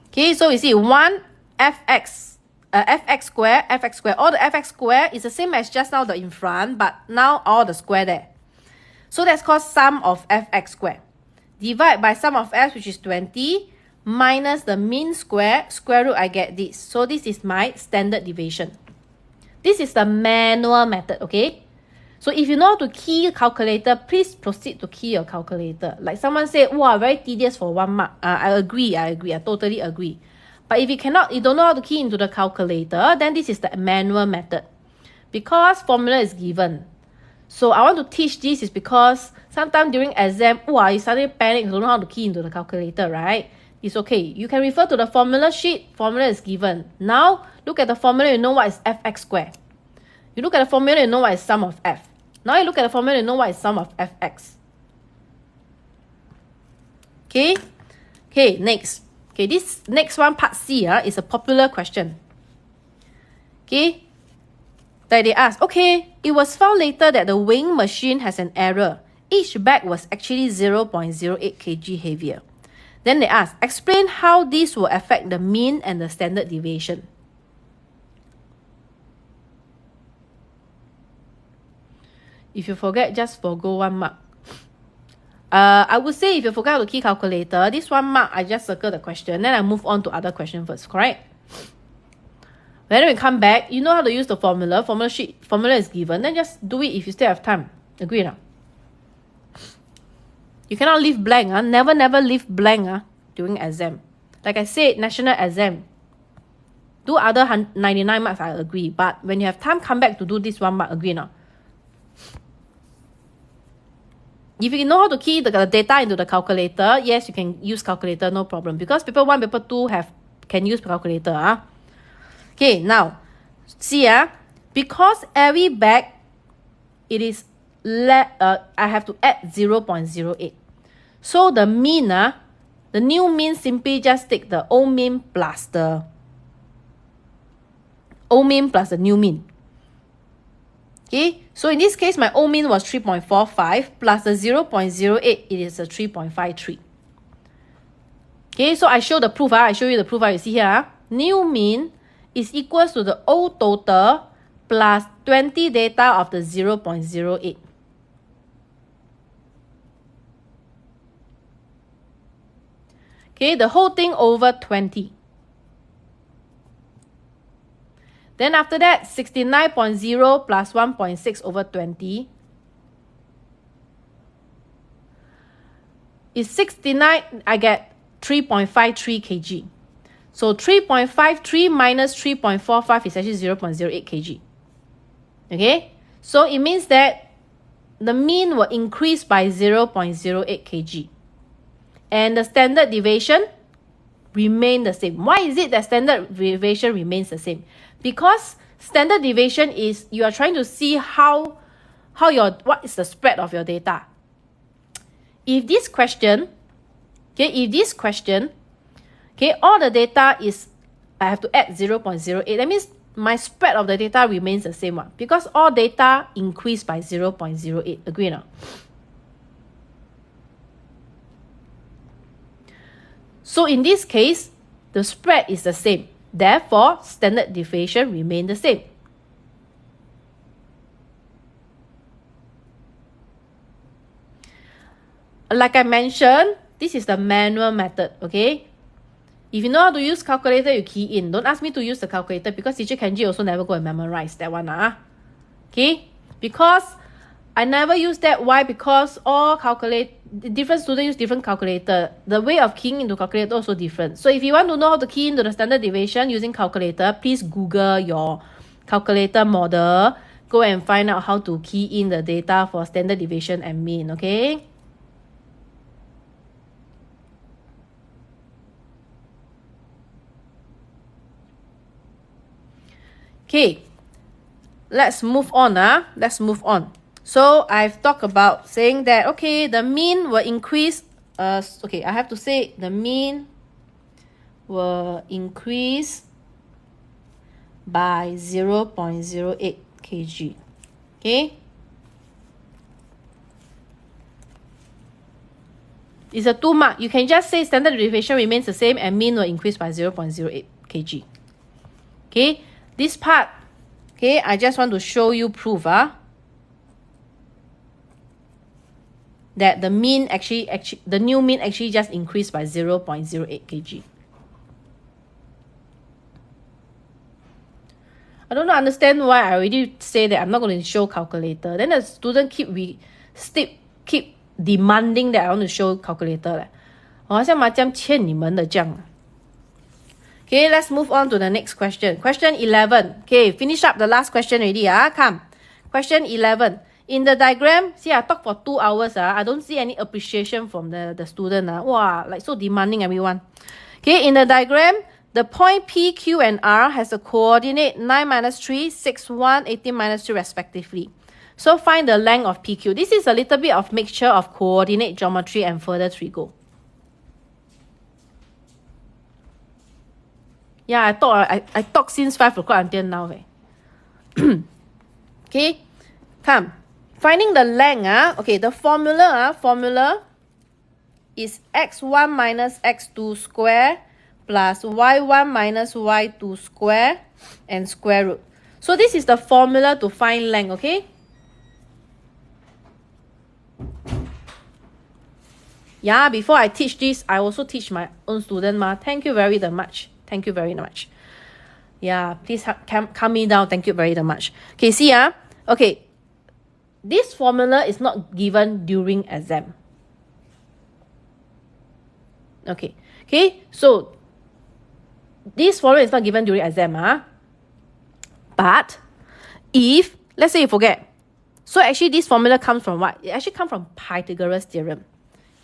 Speaker 1: Okay, so you see 1 fx square. All the fx square is the same as just now the in front, but now all the square there. So that's called sum of fx square. Divide by sum of f, which is 20, minus the mean square root, I get this. So this is my standard deviation. This is the manual method, okay? So if you know how to key your calculator, please proceed to key your calculator. Like someone said, wow, very tedious for 1 mark. I agree, I totally agree. But if you don't know how to key into the calculator, then this is the manual method. Because formula is given. So I want to teach this is because sometimes during exam, you suddenly panic, you don't know how to key into the calculator, right? It's okay. You can refer to the formula sheet. Formula is given. Now, look at the formula, you know what is fx squared. You look at the formula, you know what is sum of f. Now you look at the formula, you know what is sum of fx. Okay? Okay, next. Okay, this next one, part C, is a popular question. Okay? That they ask, okay, it was found later that the weighing machine has an error. Each bag was actually 0.08 kg heavier. Then they ask, explain how this will affect the mean and the standard deviation. If you forget, just forgo 1 mark. I would say if you forgot to key calculator, this 1 mark, I just circle the question. Then I move on to other question first, correct? When we come back, you know how to use the formula. Formula sheet, formula is given. Then just do it if you still have time. Agree now? You cannot leave blank. Never leave blank during exam. Like I said, national exam. Do other 99 marks, I agree. But when you have time, come back to do this 1 mark. Agree now? If you know how to key the data into the calculator, yes, you can use calculator, no problem. Because paper 1, paper 2 can use calculator. Okay, now, see, because every bag, it is, I have to add 0.08. So the mean, the new mean, simply just take the old mean plus the new mean. Okay, so in this case, my old mean was 3.45 plus the 0.08, it is a 3.53. Okay, so I show the proof. I show you the proof. You see here, new mean is equals to the old total plus 20 data of the 0.08. Okay, the whole thing over 20. Then after that, 69.0 plus 1.6 over 20 is 69. I get 3.53 kg. So 3.53 minus 3.45 is actually 0.08 kg. Okay? So it means that the mean will increase by 0.08 kg. And the standard deviation remain the same. Why is it that standard deviation remains the same? Because standard deviation is you are trying to see what is the spread of your data. If this question, all the data is, I have to add 0.08. That means my spread of the data remains the same one because all data increase by 0.08. Agree now? So in this case, the spread is the same. Therefore, standard deviation remain the same. Like I mentioned, this is the manual method, okay? If you know how to use calculator, you key in. Don't ask me to use the calculator because Teacher Kangie also never go and memorize that one. Okay? Because I never use that. Why? Because different students use different calculator. The way of keying into calculator also different. So if you want to know how to key into the standard deviation using calculator, please Google your calculator model. Go and find out how to key in the data for standard deviation and mean, okay? Okay, let's move on. Let's move on. So I've talked about saying that, okay, the mean will increase. Okay, I have to say the mean will increase by 0.08 kg. Okay. It's a 2 mark. You can just say standard deviation remains the same and mean will increase by 0.08 kg. Okay. This part, okay, I just want to show you proof that the mean the new mean actually just increased by 0.08 kg. I don't understand why I already say that I'm not going to show calculator. Then the student keep demanding that I want to show calculator. 好像macam欠你们的这样。Okay, let's move on to the next question. Question 11. Okay, finish up the last question already. Come. Question 11. In the diagram, see, I talk for 2 hours. I don't see any appreciation from the student. Wow, like so demanding, everyone. Okay, in the diagram, the point P, Q, and R has a coordinate 9 minus 3, 6, 1, 18 minus 2 respectively. So find the length of PQ. This is a little bit of mixture of coordinate geometry and further trigo. Yeah, I talk since 5 o'clock until now. Okay, come. Finding the length. Okay, the formula is x1 minus x2 square plus y1 minus y2 square and square root. So this is the formula to find length, okay? Yeah, before I teach this, I also teach my own student. Thank you very much. Thank you very much. Yeah, please calm me down. Thank you very much. Okay, see, okay. This formula is not given during exam. Okay, so this formula is not given during exam. But if, let's say you forget, so actually this formula comes from what? It actually comes from Pythagoras theorem.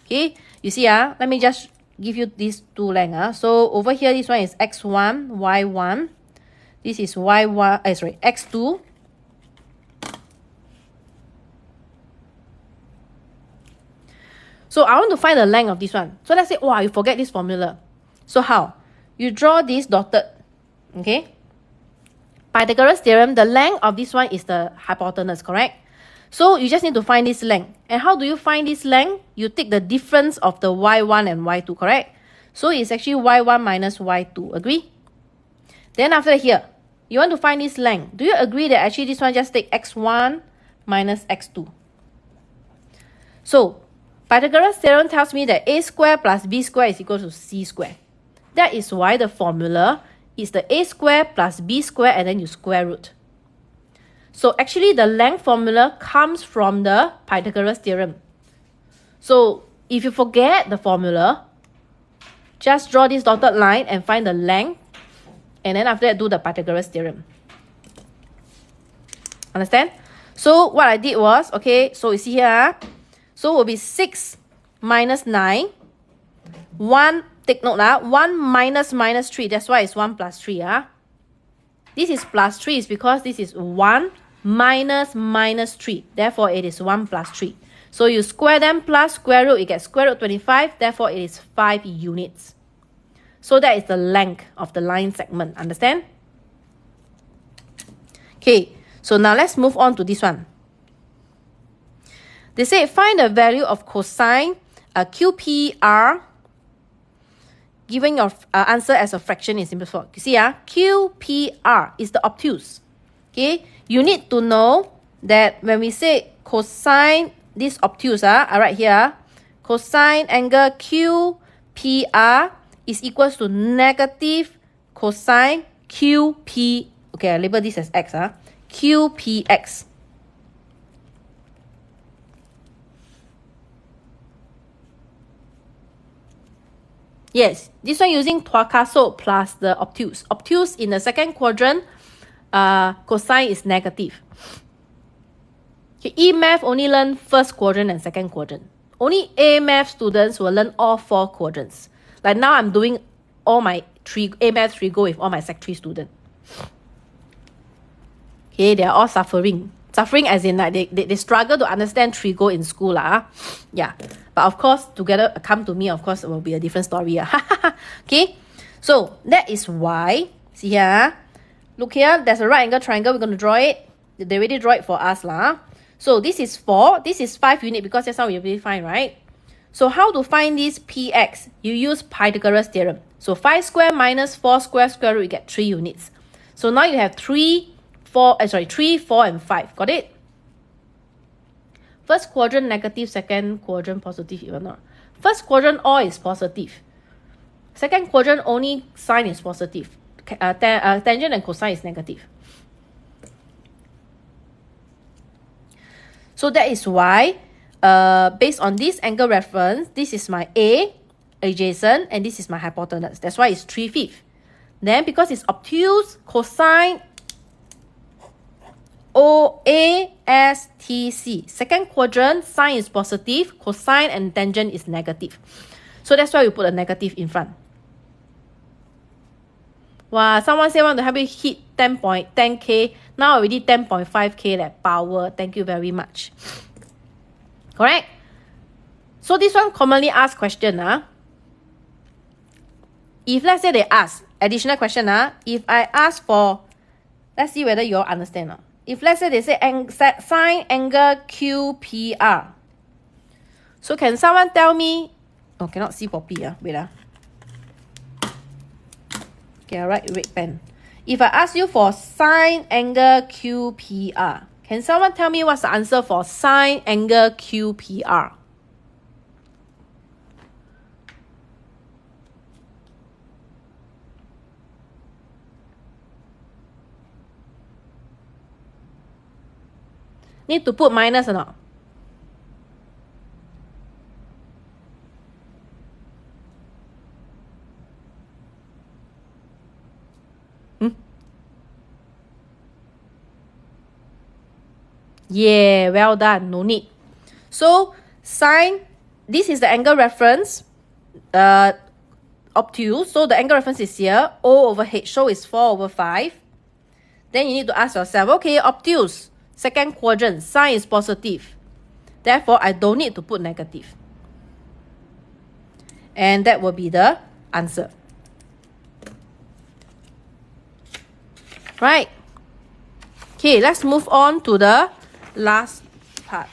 Speaker 1: Okay, you see, let me just give you these two lengths. So over here, this one is x1, y1. This is y1, sorry, x2. So I want to find the length of this one. So let's say, wow, you forget this formula. So how? You draw this dotted, okay? Pythagoras theorem, the length of this one is the hypotenuse, correct? So you just need to find this length. And how do you find this length? You take the difference of the y1 and y2, correct? So it's actually y1 minus y2, agree? Then after here, you want to find this length. Do you agree that actually this one just take x1 minus x2? So Pythagoras theorem tells me that a square plus b square is equal to c square. That is why the formula is the a square plus b square and then you square root. So actually the length formula comes from the Pythagoras theorem. So if you forget the formula, just draw this dotted line and find the length. And then after that, do the Pythagoras theorem. Understand? So what I did was, okay, so you see here, so it will be 6 minus 9. 1, take note, 1 minus minus 3. That's why it's 1 plus 3. This is plus 3 is because this is 1 minus minus 3. Therefore, it is 1 plus 3. So you square them plus square root, you get square root 25. Therefore, it is 5 units. So that is the length of the line segment. Understand? Okay, so now let's move on to this one. They say find the value of cosine QPR giving your answer as a fraction in simple form. You see, QPR is the obtuse. Okay, you need to know that when we say cosine this obtuse, I write here, cosine angle QPR is equals to negative cosine QP. Okay, I label this as X, QPX. Yes, this one using Tuakaso plus the obtuse. Obtuse in the second quadrant, cosine is negative. Okay, EMath only learn first quadrant and second quadrant. Only EMath students will learn all 4 quadrants. Like now I'm doing all my EMath 3 go with all my Sec 3 students. Okay, they are all suffering. Suffering as in like they struggle to understand trigo in school. Yeah. But of course, together come to me, of course, it will be a different story. Okay. So that is why, see here, look here, there's a right angle triangle. We're going to draw it. They already draw it for us. So this is 4. This is 5 units because that's how we really find, right? So how to find this px? You use Pythagoras theorem. So 5 square minus 4 square square root, you get 3 units. So now you have 3, 4, and 5. Got it? First quadrant negative, second quadrant positive, even not. First quadrant all is positive. Second quadrant only sine is positive. Tangent and cosine is negative. So that is why, based on this angle reference, this is my A, adjacent, and this is my hypotenuse. That's why it's 3/5. Then because it's obtuse, cosine OASTC. Second quadrant, sine is positive, cosine and tangent is negative. So that's why we put a negative in front. Wow, someone say want to help you hit 10K. Now already 10.5K that power. Thank you very much. Correct? So this one commonly asked question. If let's say they ask, additional question. If I ask for, let's see whether you all understand. If let's say they say sine angle QPR. So can someone tell me, oh, cannot see for P. Wait. Okay, I write red pen. If I ask you for sine angle QPR, can someone tell me what's the answer for sine angle QPR? Need to put minus or not? Yeah, well done. No need. So, sine, this is the angle reference, obtuse. So, the angle reference is here. O over H. So, it's 4/5. Then you need to ask yourself, okay, obtuse. Second quadrant, sine is positive. Therefore, I don't need to put negative. And that will be the answer. Right. Okay, let's move on to the last part.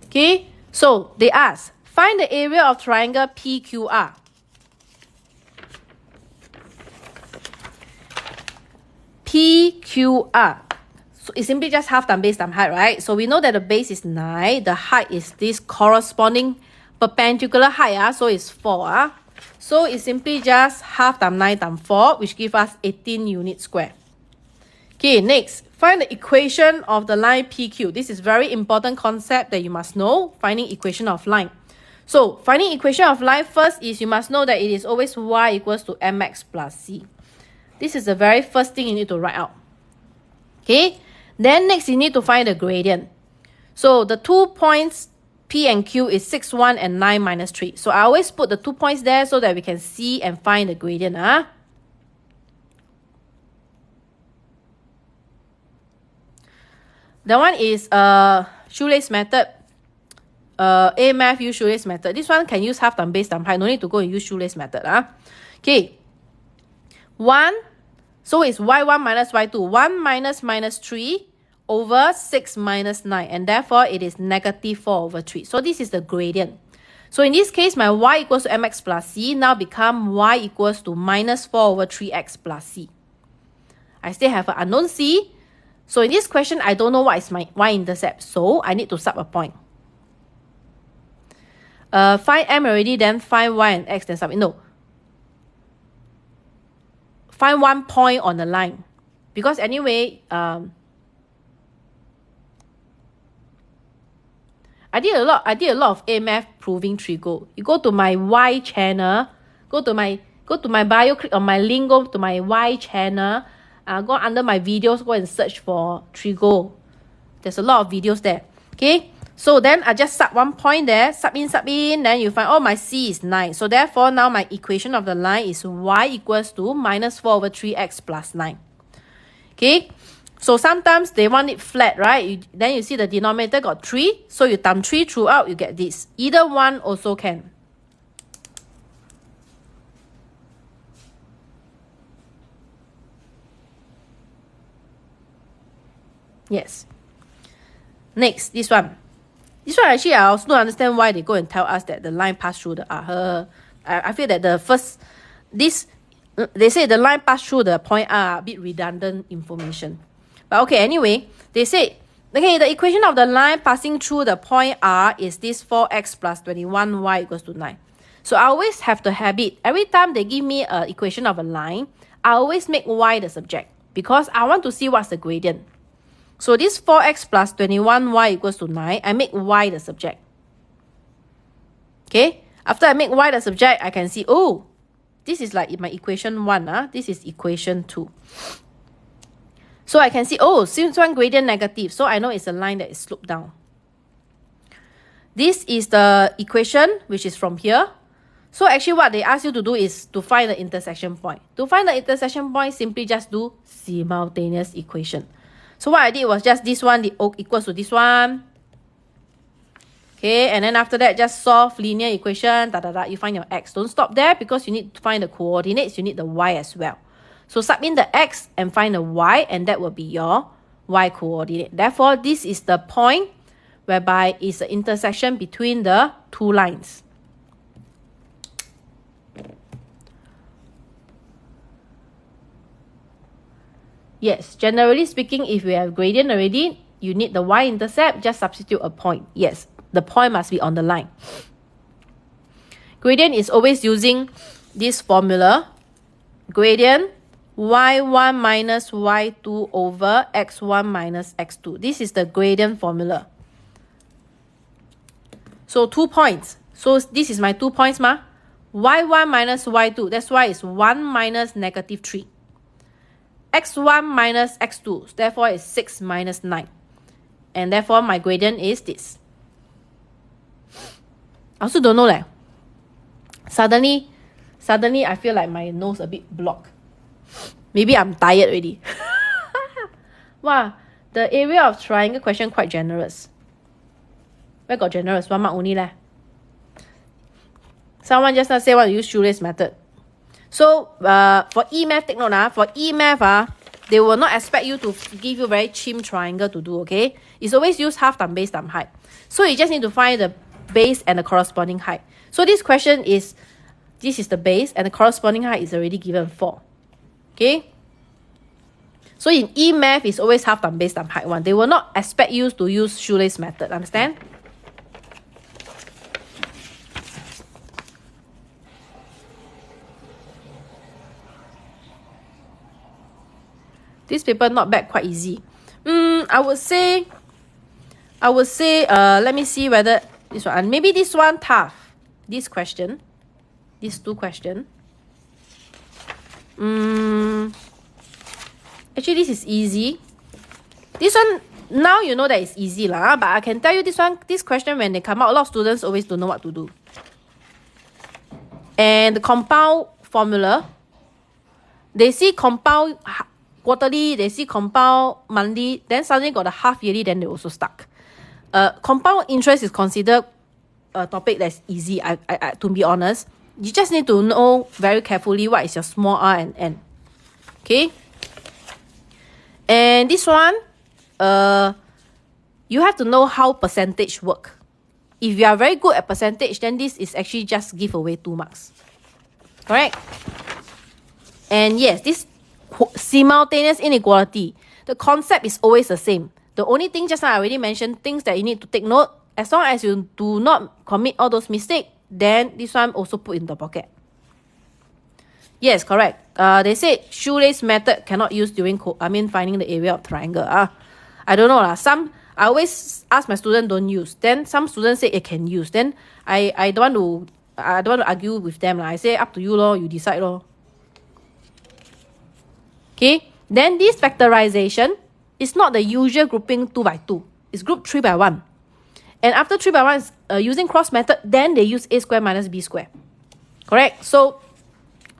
Speaker 1: Okay, so they ask, find the area of triangle PQR. PQR. So it's simply just half times base times height, right? So we know that the base is 9. The height is this corresponding perpendicular height. So it's 4. So it's simply just half times 9 times 4, which gives us 18 units square. Okay, next. Find the equation of the line PQ. This is very important concept that you must know. Finding equation of line. So finding equation of line first is you must know that it is always y equals to mx plus c. This is the very first thing you need to write out. Okay. Then next you need to find the gradient. So the 2 points P and Q is 6, 1 and 9 minus 3. So I always put the 2 points there so that we can see and find the gradient. That one is shoelace method. EMath use shoelace method. This one can use half times base times height. No need to go and use shoelace method. Okay. 1. So it's y1 minus y2. 1 minus minus 3 over 6 minus 9. And therefore, it is negative 4/3. So this is the gradient. So in this case, my y equals to mx plus c now become y equals to minus 4 over 3x plus c. I still have an unknown c. So in this question, I don't know what is my y-intercept. So I need to sub a point. Find m already, then find y and x, then sub it. No. Find one point on the line. Because anyway, I did a lot of EMath proving trigo. You go to my Y channel, go to my bio, click on my link, go to my Y channel, go under my videos, go and search for trigo. There's a lot of videos there. Okay, so then I just sub one point there, sub in, then you find, oh, my C is 9. So therefore, now my equation of the line is y equals to minus 4 over 3x plus 9. Okay. So sometimes they want it flat, right? Then you see the denominator got 3. So you times 3 throughout, you get this. Either one also can. Yes. Next, this one. This one actually, I also don't understand why they go and tell us that the line passed through the R. I feel that they say the line passed through the point R, a bit redundant information. But okay, anyway, they say, okay, the equation of the line passing through the point R is this 4x plus 21y equals to 9. So I always have the habit, every time they give me an equation of a line, I always make y the subject because I want to see what's the gradient. So this 4x plus 21y equals to 9, I make y the subject. Okay, after I make y the subject, I can see, oh, this is like my equation 1. This is equation 2. So I can see, oh, since one gradient negative, so I know it's a line that is sloped down. This is the equation, which is from here. So actually what they ask you to do is to find the intersection point. To find the intersection point, simply just do simultaneous equation. So what I did was just this one equals to this one. Okay, and then after that, just solve linear equation, you find your x. Don't stop there because you need to find the coordinates, you need the y as well. So sub in the x and find the y, and that will be your y coordinate. Therefore, this is the point whereby it's the intersection between the two lines. Yes, generally speaking, if we have gradient already, you need the y-intercept, just substitute a point. Yes, the point must be on the line. Gradient is always using this formula. Gradient y1 minus y2 over x1 minus x2. This is the gradient formula. So 2 points. So this is my 2 points, y1 minus y2. That's why it's 1 minus negative 3. x1 minus x2. Therefore, it's 6 minus 9. And therefore, my gradient is this. I also don't know. Suddenly, I feel like my nose a bit blocked. Maybe I'm tired already. Wow, the area of triangle question quite generous. Where got generous? 1 mark only . Someone just now say want to use shoelace method. So for EMath, take note. For EMath, they will not expect you to give you very chim triangle to do, okay? It's always use half times base times height. So you just need to find the base and the corresponding height. So this question is, this is the base and the corresponding height is already given 4. Okay? So in EMath, it's always half times base times height 1. They will not expect you to use shoelace method. Understand? This paper not bad, quite easy. I would say, let me see whether this one, maybe this one tough. This question, these 2 questions. Actually, this is easy. This one, now you know that it's easy lah. But I can tell you this question when they come out, a lot of students always don't know what to do. And the compound formula, they see compound quarterly, they see compound monthly, then suddenly got the half yearly, then they also stuck. Compound interest is considered a topic that's easy, to be honest. You just need to know very carefully what is your small r and n. Okay? And this one, you have to know how percentage work. if you are very good at percentage, then this is actually just give away 2 marks. Correct? And yes, this simultaneous inequality, the concept is always the same. The only thing just now I already mentioned, things that you need to take note, as long as you do not commit all those mistakes, then this one also put in the pocket. Yes, correct. They said shoelace method cannot use during finding the area of triangle. I don't know lah. I always ask my student don't use. Then some students say it can use. Then I don't want to argue with them lah. I say up to you lor, you decide lor. Okay. Then this factorization is not the usual grouping 2 by 2. It's group 3 by 1. And after 3 by 1, using cross method, then they use a square minus b square. Correct? So,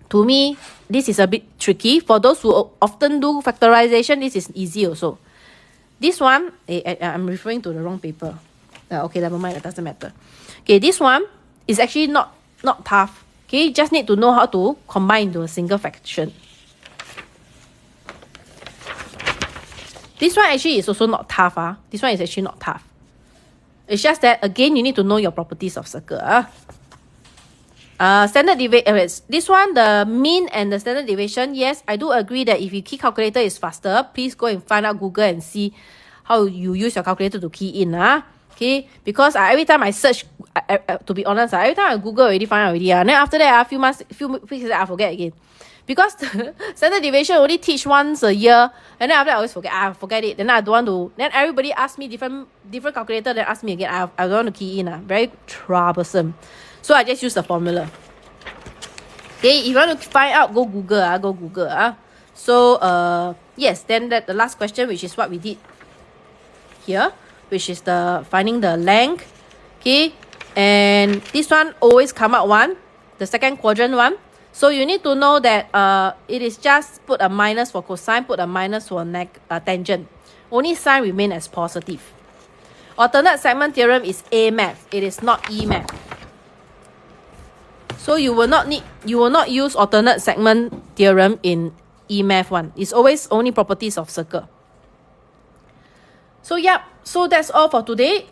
Speaker 1: to me, this is a bit tricky. For those who often do factorization, this is easy also. This one, I'm referring to the wrong paper. Okay, never mind, it doesn't matter. Okay, this one is actually not tough. Okay, you just need to know how to combine into a single fraction. This one actually is also not tough. This one is actually not tough. It's just that, again, you need to know your properties of circle. Standard deviation. This one, the mean and the standard deviation, yes, I do agree that if your key calculator is faster, please go and find out Google and see how you use your calculator to key in. Okay, because every time I search, to be honest, every time I Google already find out already. And then after that, few weeks I forget again. Because standard deviation only teach once a year, and then after that I always forget. I forget it. Then I don't want to. Then everybody ask me different calculator. Then ask me again. I don't want to key in. Very troublesome. So I just use the formula. Okay, if you want to find out, go Google. Go Google. So yes. Then the last question, which is what we did here, which is the finding the length. Okay, and this one always come out 1, the second quadrant one. So you need to know that it is just put a minus for cosine, put a minus for tangent. Only sign remain as positive. Alternate segment theorem is EMath. It is not EMath. So you will not use alternate segment theorem in EMath 1. It's always only properties of circle. So yeah, so that's all for today.